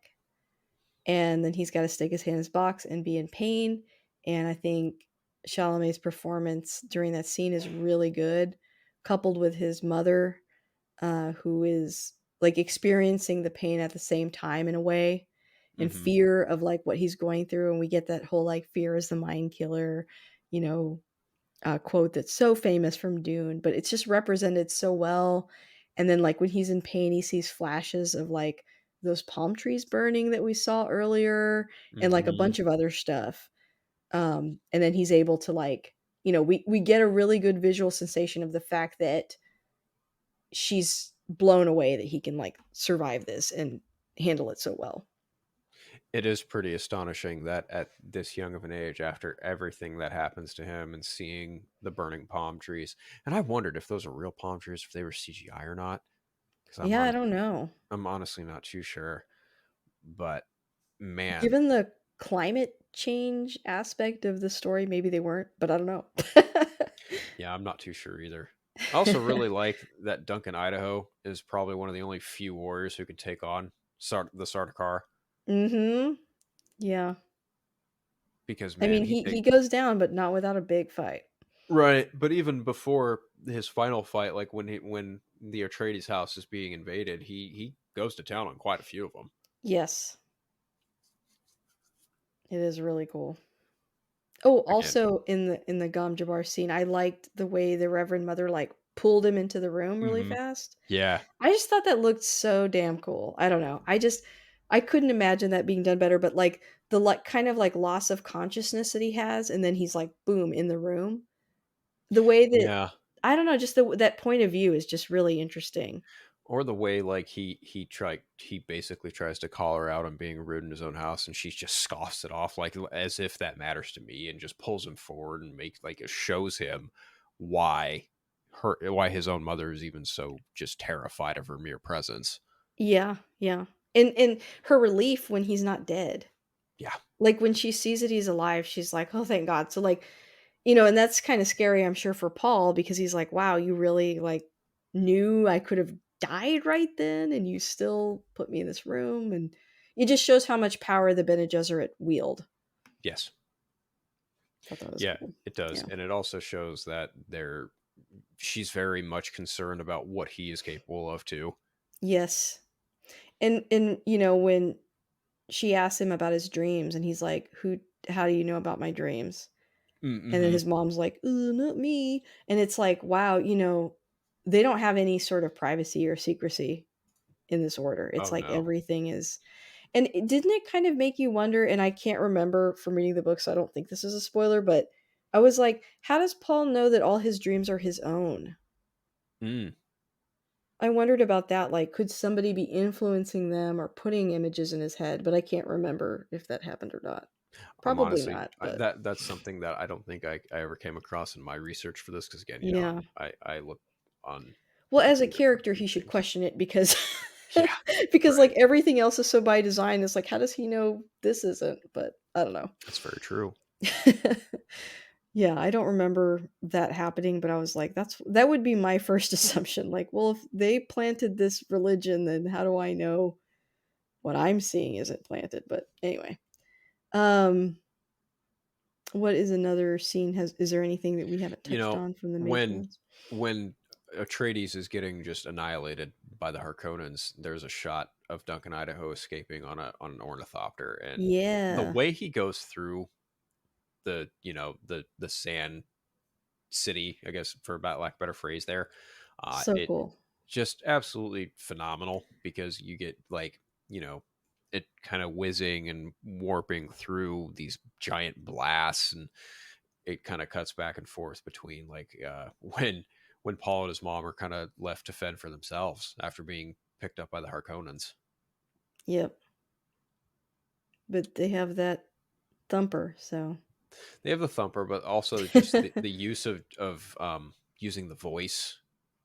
Speaker 1: and then he's gotta stick his hand in his box and be in pain, and I think Chalamet's performance during that scene is really good, coupled with his mother, who is, like, experiencing the pain at the same time in a way, and
Speaker 2: Hmm.
Speaker 1: fear of, like, what he's going through, and we get that whole, like, "Fear is the mind killer," you know, quote that's so famous from Dune, but it's just represented so well. And then, like, when he's in pain, he sees flashes of like those palm trees burning that we saw earlier, and like a
Speaker 2: Hmm.
Speaker 1: bunch of other stuff. And then he's able to like, we get a really good visual sensation of the fact that she's blown away that he can like survive this and handle it so well.
Speaker 2: It is pretty astonishing that at this young of an age, after everything that happens to him and seeing the burning palm trees, and I wondered if those are real palm trees, if they were CGI or not, because
Speaker 1: Yeah, I don't know.
Speaker 2: I'm honestly not too sure. But man,
Speaker 1: Given the climate change aspect of the story, maybe they weren't, but I don't know.
Speaker 2: yeah, I'm not too sure either. I also really like that Duncan Idaho is probably one of the only few warriors who could take on the Sardaukar
Speaker 1: Mhm. Yeah.
Speaker 2: because
Speaker 1: I
Speaker 2: man,
Speaker 1: mean,
Speaker 2: he
Speaker 1: he
Speaker 2: take
Speaker 1: goes down, but not without a big fight.
Speaker 2: right. But even before his final fight, like when the Atreides house is being invaded, he goes to town on quite a few of them.
Speaker 1: Yes, it is really cool. Oh,
Speaker 2: Again,
Speaker 1: also in the Gom Jabbar scene, I liked the way the Reverend Mother like pulled him into the room really
Speaker 2: hmm
Speaker 1: fast.
Speaker 2: yeah,
Speaker 1: I just thought that looked so damn cool. I don't know. I couldn't imagine that being done better, but like the like kind of like loss of consciousness that he has, and then he's like boom in the room. The way that
Speaker 2: yeah.
Speaker 1: I don't know, just that point of view is just really interesting.
Speaker 2: Or the way like he basically tries to call her out on being rude in his own house, and she just scoffs it off like as if that matters to me, and just pulls him forward and makes like it shows him why why his own mother is even so just terrified of her mere presence.
Speaker 1: Yeah, yeah. And her relief when he's not dead.
Speaker 2: Yeah.
Speaker 1: Like when she sees that he's alive, she's like, "Oh, thank God." So like, and that's kind of scary, I'm sure, for Paul because he's like, "Wow, you really like knew I could have died right then, and you still put me in this room." And it just shows how much power the Bene Gesserit wield.
Speaker 2: Yes.
Speaker 1: Thought that was
Speaker 2: Yeah,
Speaker 1: cool.
Speaker 2: it does,
Speaker 1: Yeah.
Speaker 2: and it also shows that she's very much concerned about what he is capable of too.
Speaker 1: Yes. And when she asks him about his dreams, and he's like, "Who? How do you know about my dreams?" And then
Speaker 2: Mm-hmm.
Speaker 1: his mom's like, not me." And it's like, wow, they don't have any sort of privacy or secrecy in this order. It's
Speaker 2: Oh
Speaker 1: like
Speaker 2: no.
Speaker 1: everything is. And didn't it kind of make you wonder? And I can't remember from reading the book, so I don't think this is a spoiler, but I was like, how does Paul know that all his dreams are his own?
Speaker 2: Mm.
Speaker 1: I wondered about that. Like, could somebody be influencing them or putting images in his head? But I can't remember if that happened or not.
Speaker 2: I'm
Speaker 1: Probably
Speaker 2: honestly
Speaker 1: not, but
Speaker 2: that's something that I don't think I ever came across in my research for this because again,
Speaker 1: yeah.
Speaker 2: I look on
Speaker 1: Well, as a
Speaker 2: completely different
Speaker 1: character, he should
Speaker 2: things.
Speaker 1: question it because
Speaker 2: Yeah,
Speaker 1: because, like,
Speaker 2: right.
Speaker 1: everything else is so by design, it's like, how does he know this isn't? But I don't know.
Speaker 2: That's very true.
Speaker 1: Yeah, I don't remember that happening, but I was like, that would be my first assumption, like, well, if they planted this religion, then how do I know what I'm seeing isn't planted? But anyway, um, what is another scene has is there anything that we haven't
Speaker 2: You
Speaker 1: touched
Speaker 2: know,
Speaker 1: on from the major
Speaker 2: when
Speaker 1: ones?
Speaker 2: when Atreides is getting just annihilated by the Harkonnens, there's a shot of Duncan Idaho escaping on an ornithopter, and the
Speaker 1: Yeah,
Speaker 2: way he goes through the sand city, I guess for about lack of a better phrase there,
Speaker 1: so
Speaker 2: it
Speaker 1: cool.
Speaker 2: just absolutely phenomenal because you get like it kind of whizzing and warping through these giant blasts, and it kind of cuts back and forth between like when Paul and his mom are kind of left to fend for themselves after being picked up by the Harkonnens.
Speaker 1: Yep, but they have that thumper, so
Speaker 2: They have the thumper, but also just the use of using the voice.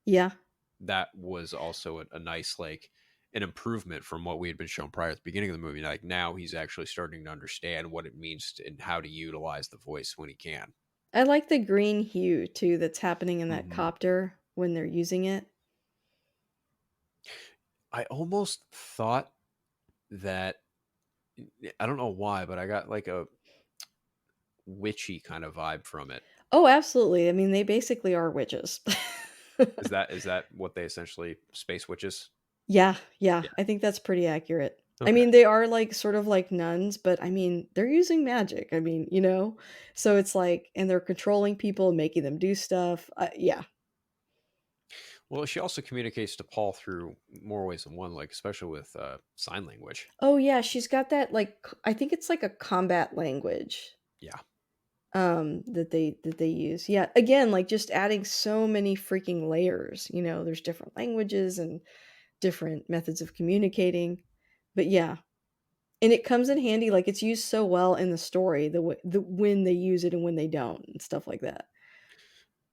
Speaker 1: yeah.
Speaker 2: That was also a nice like an improvement from what we had been shown prior at the beginning of the movie. Like now he's actually starting to understand what it means and how to utilize the voice when he can.
Speaker 1: I like the green hue too that's happening in that
Speaker 2: Hmm.
Speaker 1: copter when they're using it.
Speaker 2: I almost thought that I don't know why, but I got like a witchy kind of vibe from it.
Speaker 1: Oh, absolutely. I mean, they basically are witches.
Speaker 2: Is that what they essentially space witches?
Speaker 1: Yeah, yeah,
Speaker 2: Yeah.
Speaker 1: I think that's pretty accurate. I
Speaker 2: Okay.
Speaker 1: mean, they are like sort of like nuns, but I mean, they're using magic. I mean, so it's like, and they're controlling people and making them do stuff. Yeah,
Speaker 2: Well, she also communicates to Paul through more ways than one, like especially with sign language.
Speaker 1: Oh yeah, she's got that like I think it's like a combat language
Speaker 2: Yeah,
Speaker 1: that they use. Yeah, again, like just adding so many freaking layers, there's different languages and different methods of communicating. But yeah, and it comes in handy, like it's used so well in the story, the when they use it and when they don't and stuff like that.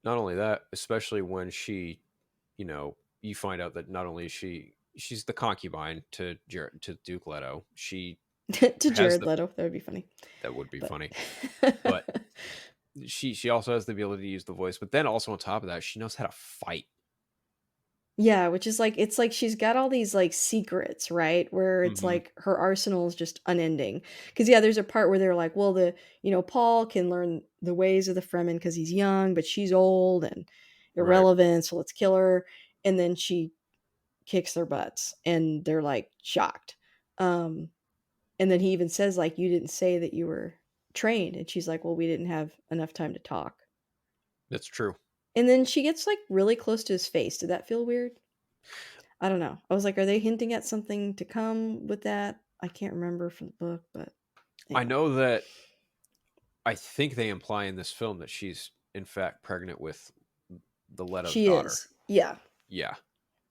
Speaker 2: not only that, especially when she, you find out that not only is she's the concubine to Duke Leto, she
Speaker 1: To
Speaker 2: has
Speaker 1: Jared
Speaker 2: the
Speaker 1: Leto, that would be funny.
Speaker 2: that would be
Speaker 1: But
Speaker 2: funny, but she also has the ability to use the voice, but then also on top of that, she knows how to fight.
Speaker 1: yeah, which is like it's like she's got all these like secrets, right? Where it's
Speaker 2: Hmm.
Speaker 1: like her arsenal is just unending. Because yeah, there's a part where they're like, well, Paul can learn the ways of the Fremen because he's young, but she's old and
Speaker 2: Right.
Speaker 1: irrelevant, so let's kill her. And then she kicks their butts, and they're like shocked. Um, and then he even says like, you didn't say that you were trained, and she's like, well, we didn't have enough time to talk.
Speaker 2: That's true.
Speaker 1: And then she gets like really close to his face. Did that feel weird? I don't know. I was like, are they hinting at something to come with that? I can't remember from the book, but
Speaker 2: I
Speaker 1: anyway.
Speaker 2: know that I think they imply in this film that she's in fact pregnant with the Leto's
Speaker 1: She
Speaker 2: daughter.
Speaker 1: is. Yeah.
Speaker 2: Yeah,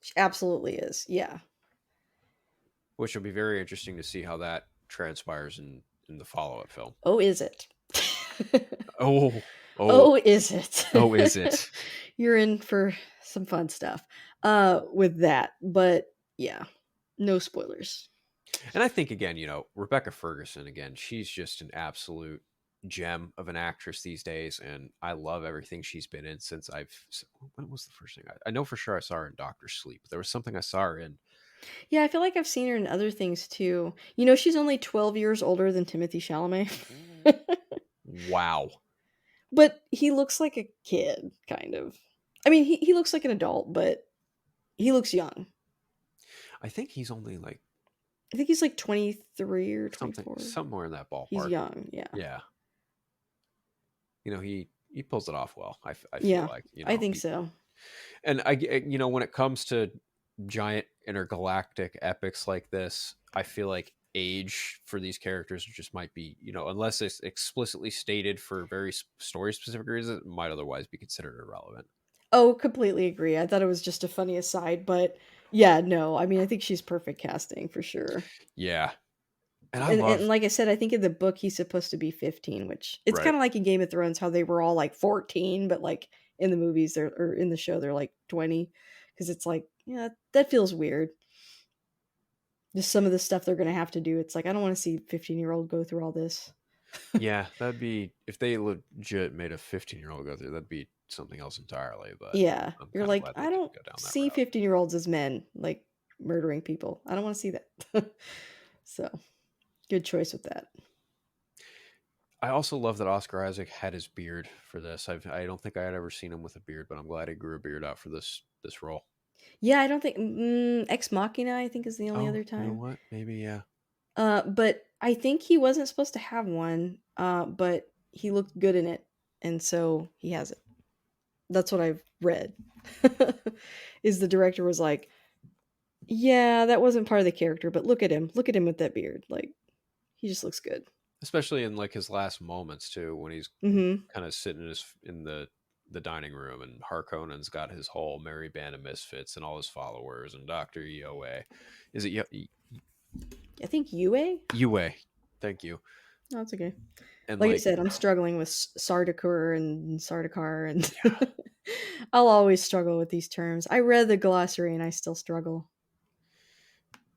Speaker 1: She absolutely is. Yeah.
Speaker 2: which will be very interesting to see how that transpires in the follow up film.
Speaker 1: Oh, is it?
Speaker 2: Oh, oh,
Speaker 1: Oh, is it?
Speaker 2: oh, is it?
Speaker 1: You're in for some fun stuff with that. But yeah, no spoilers.
Speaker 2: And I think again, Rebecca Ferguson again, she's just an absolute gem of an actress these days, and I love everything she's been in since when was the first thing I know for sure I saw her in Doctor Sleep. There was something I saw her in.
Speaker 1: Yeah, I feel like I've seen her in other things too. She's only 12 years older than Timothy Chalamet.
Speaker 2: Wow.
Speaker 1: But he looks like a kid, kind of. I mean, he looks like an adult, but he looks young.
Speaker 2: I think he's only like
Speaker 1: I think he's like 23 or
Speaker 2: something
Speaker 1: 24.
Speaker 2: somewhere in that
Speaker 1: He's
Speaker 2: ballpark.
Speaker 1: young, yeah.
Speaker 2: Yeah. He pulls it off well. I feel
Speaker 1: Yeah,
Speaker 2: like,
Speaker 1: I think so.
Speaker 2: and when it comes to giant intergalactic epics like this, I feel like age for these characters just might be, unless it's explicitly stated for very story specific reasons, it might otherwise be considered irrelevant.
Speaker 1: Oh, completely agree. I thought it was just a funny aside, but yeah, no. I mean, I think she's perfect casting for sure.
Speaker 2: Yeah. And I
Speaker 1: And
Speaker 2: love,
Speaker 1: like I said, I think in the book he's supposed to be 15, which it's
Speaker 2: right.
Speaker 1: kind of like in Game of Thrones how they were all like 14, but like in the movies they're or in the show they're like 20 because it's like, yeah, that feels weird. Just some of the stuff they're going to have to do. It's like I don't want to see 15-year-old go through all this.
Speaker 2: Yeah, that'd be, if they legit made a 15-year-old go through, that'd be something else entirely, but
Speaker 1: Yeah.
Speaker 2: I'm
Speaker 1: You're
Speaker 2: kind of
Speaker 1: like,
Speaker 2: glad they
Speaker 1: I
Speaker 2: didn't
Speaker 1: don't
Speaker 2: go down that
Speaker 1: see
Speaker 2: route.
Speaker 1: 15-year-olds as men like murdering people. I don't want to see that. So, good choice with that.
Speaker 2: I also love that Oscar Isaac had his beard for this. I don't think I had ever seen him with a beard, but I'm glad he grew a beard out for this role.
Speaker 1: Yeah, I don't think Ex Machina I think is the only
Speaker 2: Oh,
Speaker 1: other
Speaker 2: you know
Speaker 1: time.
Speaker 2: what? Maybe yeah.
Speaker 1: But I think he wasn't supposed to have one, but he looked good in it, and so he has it. That's what I've read. Is the director was like, "Yeah, that wasn't part of the character, but look at him. Look at him with that beard. Like, he just looks good."
Speaker 2: Especially in like his last moments too, when he's
Speaker 1: Mhm.
Speaker 2: kind of sitting in the dining room, and Harkonnen's got his whole merry band of misfits and all his followers, and Doctor Yoa. Is it
Speaker 1: I think Yue?
Speaker 2: Yue? Thank you.
Speaker 1: No, it's okay.
Speaker 2: And
Speaker 1: Like I
Speaker 2: like,
Speaker 1: said, I'm struggling with Sardaukar and Sardaukar,
Speaker 2: yeah,
Speaker 1: and I'll always struggle with these terms. I read the glossary and I still struggle.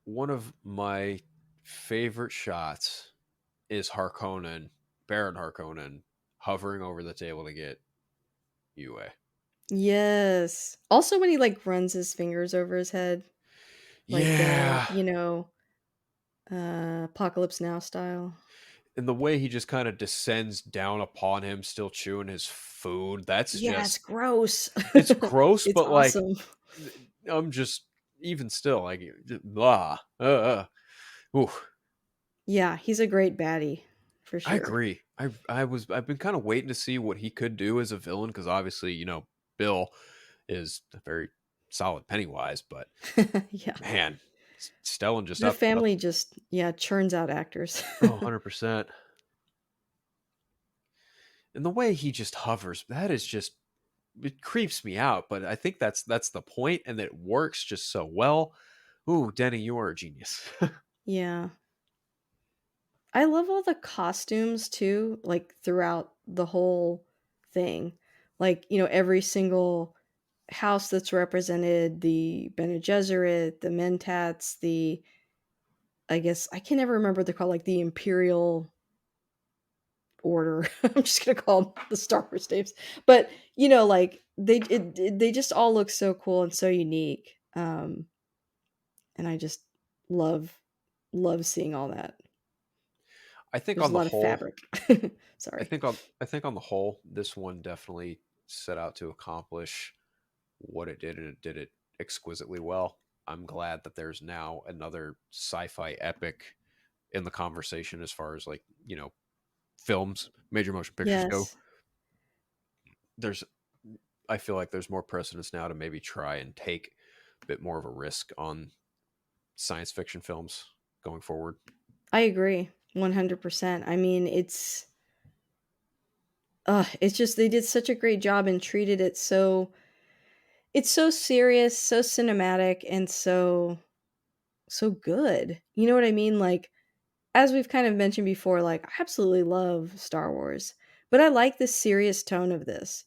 Speaker 2: one of my favorite shots is Harkonnen, Baron Harkonnen, hovering over the table to get Yue.
Speaker 1: Yes. Also when he like runs his fingers over his head, like
Speaker 2: Yeah.
Speaker 1: Apocalypse Now style.
Speaker 2: And the way he just kind of descends down upon him, still chewing his food, that's
Speaker 1: Yeah, it's
Speaker 2: just,
Speaker 1: gross.
Speaker 2: it's gross,
Speaker 1: It's
Speaker 2: but like,
Speaker 1: awesome.
Speaker 2: I'm just, even still, like, blah. Ooh,
Speaker 1: Yeah, he's a great baddie for
Speaker 2: I
Speaker 1: sure.
Speaker 2: agree. I've been kind of waiting to see what he could do as a villain, because obviously, Bill is a very solid Pennywise, but
Speaker 1: Yeah.
Speaker 2: man, Stellan just
Speaker 1: The
Speaker 2: up up.
Speaker 1: family just, yeah, churns out actors.
Speaker 2: Oh, 100%. And the way he just hovers, that is just, it creeps me out, but I think that's the point, and it works just so well. Ooh, Denny, you are a genius.
Speaker 1: Yeah. I love all the costumes too, like throughout the whole thing. Like, every single house that's represented, the Bene Gesserit, the Mentats, the I guess I can never remember what they're called, like the Imperial Order. I'm just gonna call them the Star Wars names. But like they just all look so cool and so unique. And I just love love seeing all that.
Speaker 2: I think
Speaker 1: There's
Speaker 2: on
Speaker 1: a
Speaker 2: the
Speaker 1: lot of
Speaker 2: whole,
Speaker 1: fabric.
Speaker 2: I
Speaker 1: Sorry.
Speaker 2: think on I think on the whole, this one definitely set out to accomplish what it did, and it did it exquisitely well. I'm glad that there's now another sci-fi epic in the conversation as far as, like, films, major motion pictures go.
Speaker 1: Yes.
Speaker 2: There's I feel like there's more precedence now to maybe try and take a bit more of a risk on science fiction films going forward.
Speaker 1: I agree 100%. I mean, it's just they did such a great job and treated it so it's so serious, so cinematic, and so good. You know what I mean? Like, as we've kind of mentioned before, like I absolutely love Star Wars, but I like the serious tone of this.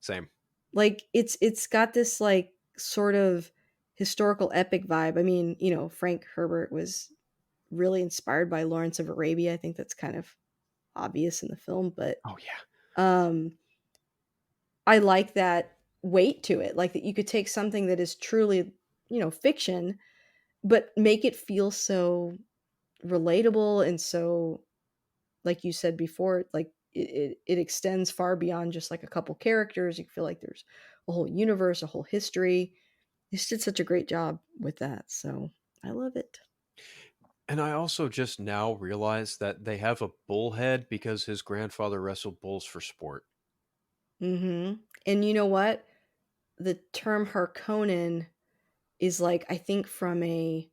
Speaker 2: Same.
Speaker 1: Like it's got this like sort of historical epic vibe. I mean, Frank Herbert was really inspired by Lawrence of Arabia. I think that's kind of obvious in the film, but
Speaker 2: Oh yeah.
Speaker 1: um I like that weight to it. Like that you could take something that is truly, fiction, but make it feel so relatable and so, like you said before, like it extends far beyond just like a couple characters. You feel like there's a whole universe, a whole history. He just did such a great job with that. So I love it.
Speaker 2: And I also just now realized that they have a bullhead because his grandfather wrestled bulls for sport.
Speaker 1: And you know what? The term Harkonnen is like, I think, from a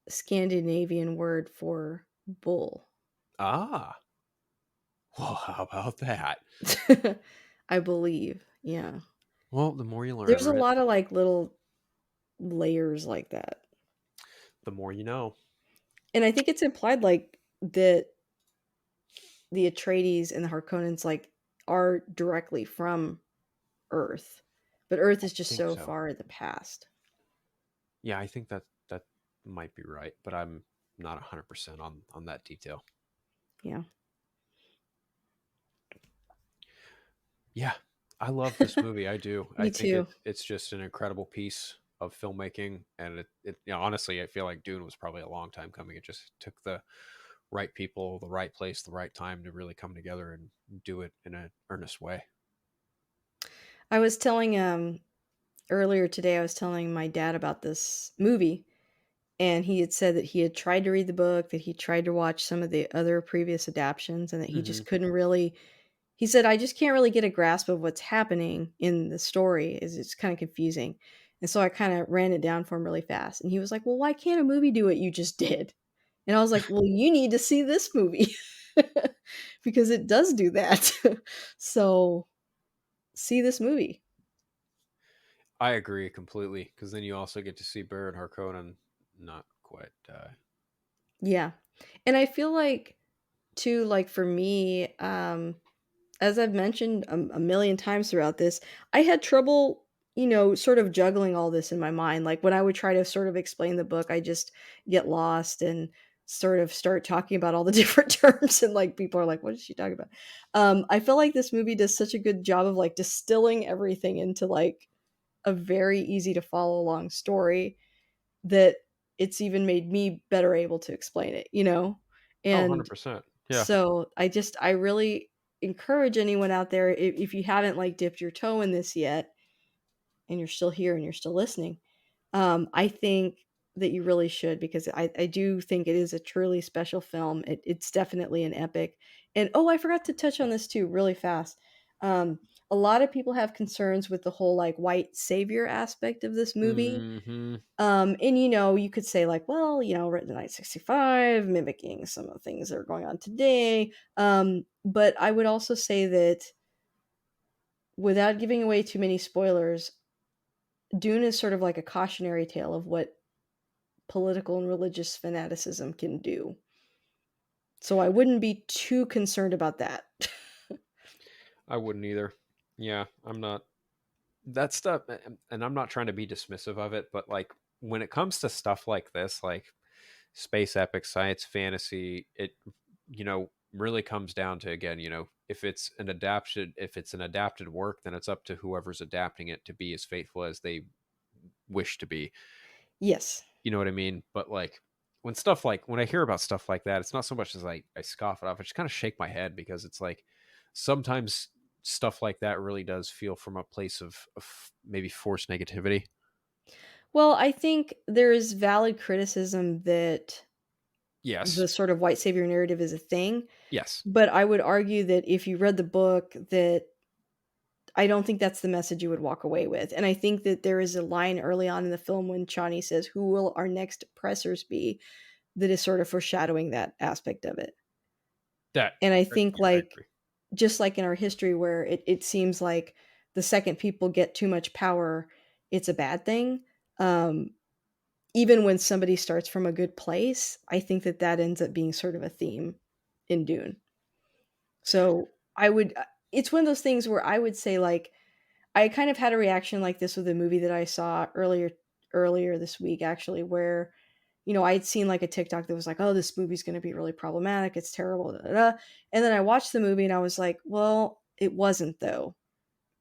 Speaker 1: Scandinavian word for bull.
Speaker 2: Ah, well, how about that?
Speaker 1: I believe. Yeah.
Speaker 2: Well, the more you learn,
Speaker 1: There's a
Speaker 2: right?
Speaker 1: lot of like little layers like that.
Speaker 2: The more you know.
Speaker 1: And I think it's implied like that the Atreides and the Harkonnens like are directly from Earth. But Earth
Speaker 2: I
Speaker 1: is just
Speaker 2: think
Speaker 1: so
Speaker 2: so.
Speaker 1: far in the past.
Speaker 2: Yeah, I think that might be right, but I'm not 100% on that detail.
Speaker 1: Yeah.
Speaker 2: Yeah, I love this movie. I do. I
Speaker 1: Me
Speaker 2: think
Speaker 1: too.
Speaker 2: it's just an incredible piece of filmmaking, and honestly, I feel like Dune was probably a long time coming. It just took the right people, the right place, the right time to really come together and do it in an earnest way.
Speaker 1: I was telling earlier today I was telling my dad about this movie, and he had said that he had tried to read the book, that he tried to watch some of the other previous adaptions, and that he
Speaker 2: Hmm.
Speaker 1: just couldn't really. He said, "I just can't really get a grasp of what's happening in the story. It's kind of confusing." And so I kind of ran it down for him really fast. And he was like, "Well, why can't a movie do what you just did?" And I was like, "Well, you need to see this movie because it does do that." So see this movie.
Speaker 2: I agree completely, because then you also get to see Baron Harkonnen not quite die.
Speaker 1: Yeah. And I feel like too, like for me, as I've mentioned a million times throughout this, I had trouble, sort of juggling all this in my mind. Like when I would try to sort of explain the book, I just get lost and sort of start talking about all the different terms, and like people are like, "What is she talking about?" I feel like this movie does such a good job of like distilling everything into like a very easy to follow along story that it's even made me better able to explain it.
Speaker 2: Oh,
Speaker 1: And
Speaker 2: 100%. Yeah.
Speaker 1: so I really encourage anyone out there, if you haven't like dipped your toe in this yet and you're still here and you're still listening, I think that you really should, because I do think it is a truly special film. It's definitely an epic. And oh, I forgot to touch on this too really fast. Um, a lot of people have concerns with the whole like white savior aspect of this movie.
Speaker 2: Hmm.
Speaker 1: And you could say like, well, written in 1965, mimicking some of the things that are going on today. But I would also say that without giving away too many spoilers, Dune is sort of like a cautionary tale of what political and religious fanaticism can do. So I wouldn't be too concerned about that.
Speaker 2: I wouldn't either. Yeah, I'm not that stuff, and I'm not trying to be dismissive of it, but like when it comes to stuff like this, like space epic, science fantasy, it really comes down to, again, if it's an adapted work, then it's up to whoever's adapting it to be as faithful as they wish to be.
Speaker 1: Yes.
Speaker 2: You know what I mean? But like when I hear about stuff like that, it's not so much as I scoff it off. I just kind of shake my head because it's like sometimes stuff like that really does feel from a place of maybe forced negativity.
Speaker 1: Well, I think there is valid criticism that
Speaker 2: Yes.
Speaker 1: the sort of white savior narrative is a thing,
Speaker 2: Yes.
Speaker 1: but I would argue that if you read the book that I don't think that's the message you would walk away with. And I think that there is a line early on in the film when Chani says, "Who will our next oppressors be?" that is sort of foreshadowing that aspect of it.
Speaker 2: That
Speaker 1: And I think
Speaker 2: yeah, I
Speaker 1: like
Speaker 2: agree.
Speaker 1: just like in our history where it seems like the second people get too much power, it's a bad thing. Um, Even when somebody starts from a good place, I think that that ends up being sort of a theme in Dune. So I would, it's one of those things where I would say like I kind of had a reaction like this with a movie that I saw earlier this week actually, where I'd seen like a TikTok that was like, "Oh, this movie's going to be really problematic. It's terrible." Da, da, da. And then I watched the movie and I was like, "Well, it wasn't though."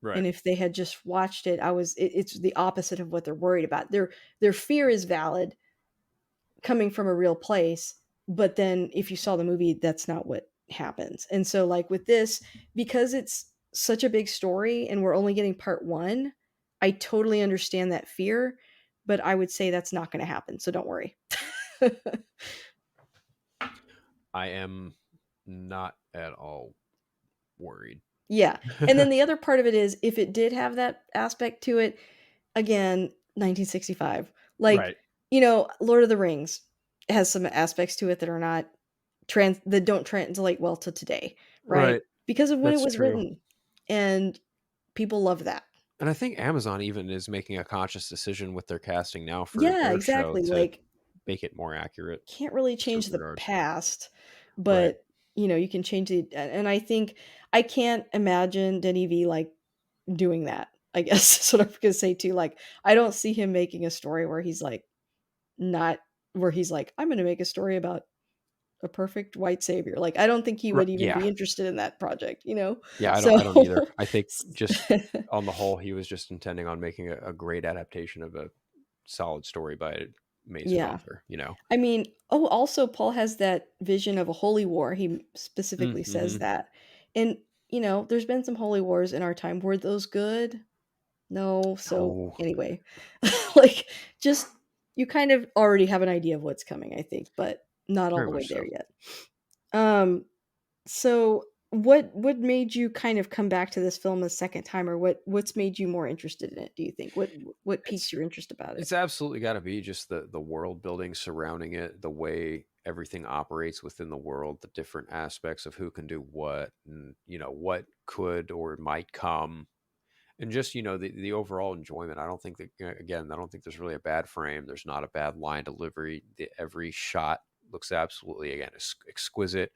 Speaker 2: Right.
Speaker 1: And if they had just watched it, it's the opposite of what they're worried about. Their fear is valid coming from a real place, but then if you saw the movie, that's not what happens. And so like with this, because it's such a big story and we're only getting part 1, I totally understand that fear, but I would say that's not going to happen. So don't worry.
Speaker 2: I am not at all worried.
Speaker 1: Yeah. And then the other part of it is if it did have that aspect to it, again, 1965. Like,
Speaker 2: Right.
Speaker 1: Lord of the Rings has some aspects to it that are not that don't translate well to today, right?
Speaker 2: Right.
Speaker 1: Because of when it
Speaker 2: That's
Speaker 1: was
Speaker 2: true.
Speaker 1: written. And people love that.
Speaker 2: And I think Amazon even is making a conscious decision with their casting now for
Speaker 1: Yeah,
Speaker 2: their show
Speaker 1: exactly.
Speaker 2: to
Speaker 1: Like
Speaker 2: make it more accurate
Speaker 1: can't really
Speaker 2: in certain
Speaker 1: change the
Speaker 2: regards.
Speaker 1: past,
Speaker 2: Right.
Speaker 1: but you can change the and I think I can't imagine Denis V like doing that. I guess is what I'm gonna say too. Like I don't see him making a story where he's like not where he's like, I'm gonna make a story about a perfect white savior. Like I don't think he would even
Speaker 2: Yeah.
Speaker 1: be interested in that project.
Speaker 2: Yeah,
Speaker 1: So
Speaker 2: I don't either. I think just on the whole, he was just intending on making a great adaptation of a solid story by an amazing
Speaker 1: yeah.
Speaker 2: author.
Speaker 1: I mean, oh, also Paul has that vision of a holy war. He specifically says
Speaker 2: Hmm.
Speaker 1: that. And, there's been some holy wars in our time. Were those good? No. So,
Speaker 2: No,
Speaker 1: anyway, like just you kind of already have an idea of what's coming, I think, but not all
Speaker 2: very
Speaker 1: the way
Speaker 2: much
Speaker 1: there
Speaker 2: so.
Speaker 1: yet. Um so what made you kind of come back to this film a second time or what's made you more interested in it, do you think? What piques
Speaker 2: It's
Speaker 1: your interest about it?
Speaker 2: it's absolutely got to be just the world building surrounding it, the way everything operates within the world, the different aspects of who can do what, and what could or might come, and just the overall enjoyment. I don't think that, again, I don't think there's really a bad frame. There's not a bad line delivery. Every shot looks absolutely, again, exquisite.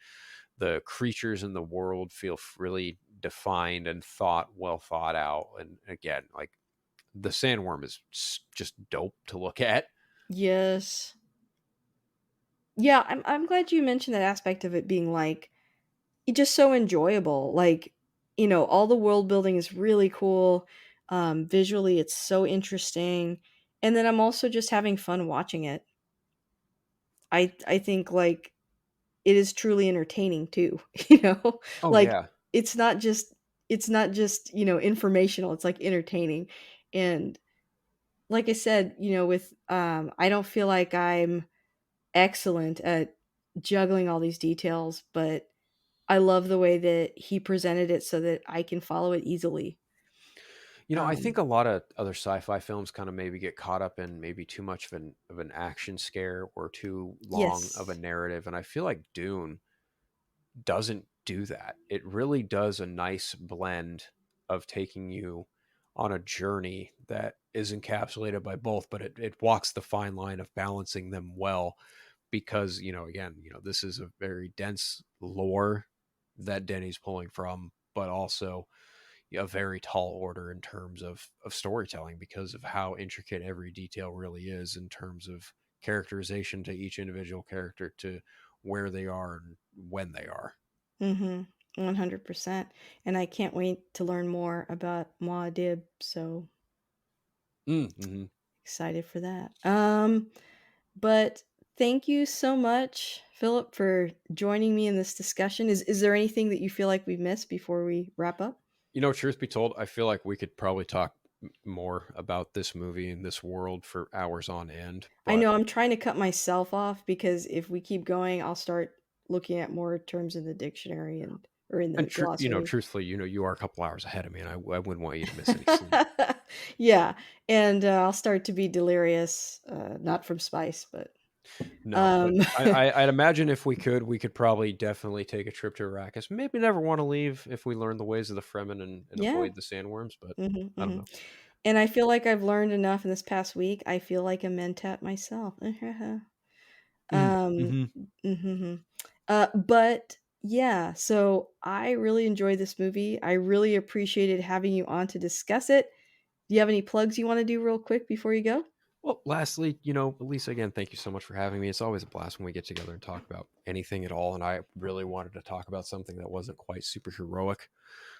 Speaker 2: The creatures in the world feel really defined and well thought out, and again, like the sandworm is just dope to look at.
Speaker 1: Yes. Yeah, I'm glad you mentioned that aspect of it being like it just so enjoyable. Like, all the world building is really cool. Visually it's so interesting. And then I'm also just having fun watching it. I think like it is truly entertaining too, you know?
Speaker 2: Oh
Speaker 1: Like
Speaker 2: yeah.
Speaker 1: it's not just informational, it's like entertaining. And like I said, with I don't feel like I'm excellent at juggling all these details, but I love the way that he presented it so that I can follow it easily.
Speaker 2: I think
Speaker 1: Um,
Speaker 2: a lot of other sci-fi films kind of maybe get caught up in maybe too much of an action scare or too long of a
Speaker 1: yes.
Speaker 2: narrative, and I feel like Dune doesn't do that. It really does a nice blend of taking you on a journey that is encapsulated by both, but it walks the fine line of balancing them well because, again, this is a very dense lore that Denny's pulling from, but also a very tall order in terms of storytelling because of how intricate every detail really is in terms of characterization to each individual character to where they are and when they are.
Speaker 1: Mhm. 100%. And I can't wait to learn more about Muad'Dib, so
Speaker 2: Mm-hmm.
Speaker 1: excited for that. But thank you so much, Philip, for joining me in this discussion. Is there anything that you feel like we missed before we wrap up?
Speaker 2: Truth be told, I feel like we could probably talk more about this movie and this world for hours on end,
Speaker 1: I
Speaker 2: but
Speaker 1: know I'm trying to cut myself off because if we keep going, I'll start looking at more terms in the dictionary and or in the glossary.
Speaker 2: truthfully, you are a couple hours ahead of me, and I wouldn't want you to miss any sleep.
Speaker 1: Yeah, and I'll start to be delirious, not from spice, but
Speaker 2: No, but
Speaker 1: um,
Speaker 2: I'd imagine if we could probably definitely take a trip to Arrakis. Maybe never want to leave if we learn the ways of the Fremen and
Speaker 1: yeah.
Speaker 2: avoid the sandworms, but
Speaker 1: Mhm,
Speaker 2: I don't
Speaker 1: mhm.
Speaker 2: know.
Speaker 1: And I feel like I've learned enough in this past week. I feel like a mentat myself. Um,
Speaker 2: Mm-hmm.
Speaker 1: mhm. But yeah, so I really enjoyed this movie. I really appreciated having you on to discuss it. Do you have any plugs you wanna do real quick before you go?
Speaker 2: Well, lastly, Lisa, again, thank you so much for having me. It's always a blast when we get together and talk about anything at all. And I really wanted to talk about something that wasn't quite super heroic.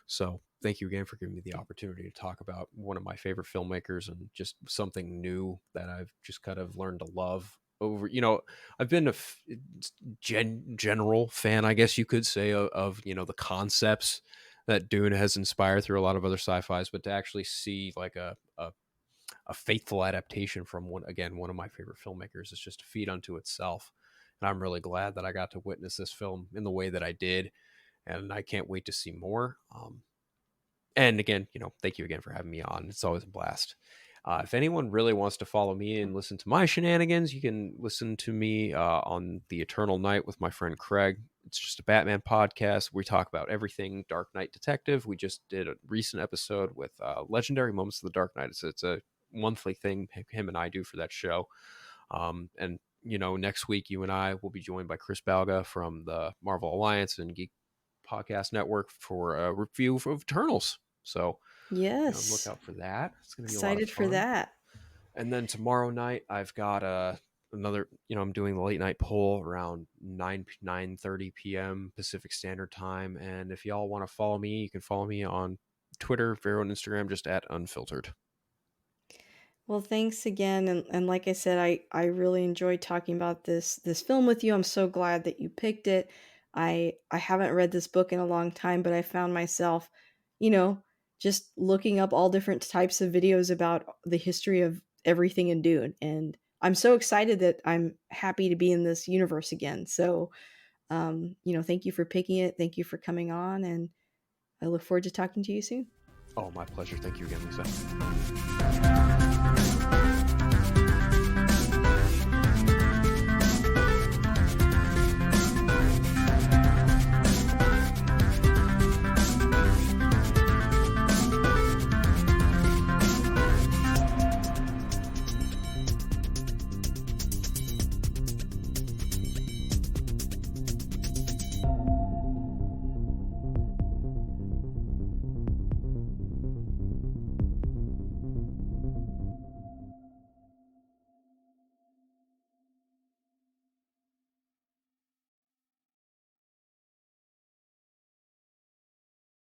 Speaker 2: So thank you again for giving me the opportunity to talk about one of my favorite filmmakers and just something new that I've just kind of learned to love over. I've been general fan, I guess you could say, of the concepts that Dune has inspired through a lot of other sci-fis, but to actually see like a faithful adaptation from one of my favorite filmmakers is just a feat unto itself. And I'm really glad that I got to witness this film in the way that I did, and I can't wait to see more. And again, thank you again for having me on. It's always a blast. If anyone really wants to follow me and listen to my shenanigans, you can listen to me on The Eternal Night with my friend Craig. It's just a Batman podcast. We talk about everything Dark Knight Detective. We just did a recent episode with Legendary Moments of the Dark Knight. It's a monthly thing him and I do for that show. And next week you and I will be joined by Chris Balga from the Marvel Alliance and Geek Podcast Network for a review of Eternals. So, look
Speaker 1: Yes.
Speaker 2: out for that. It's going to be a lot of
Speaker 1: Excited for
Speaker 2: fun.
Speaker 1: that.
Speaker 2: And then tomorrow night, I've got another. I'm doing the late night poll around 9:30 p.m. Pacific Standard Time. And if y'all want to follow me, you can follow me on Twitter, Vero, and Instagram, just at Unfiltered.
Speaker 1: Well, thanks again, and like I said, I really enjoyed talking about this film with you. I'm so glad that you picked it. I haven't read this book in a long time, but I found myself, you know, just looking up all different types of videos about the history of everything in Dune, and I'm so excited that I'm happy to be in this universe again. So, thank you for picking it. Thank you for coming on, and I look forward to talking to you soon.
Speaker 2: Oh, my pleasure. Thank you again, Lisa.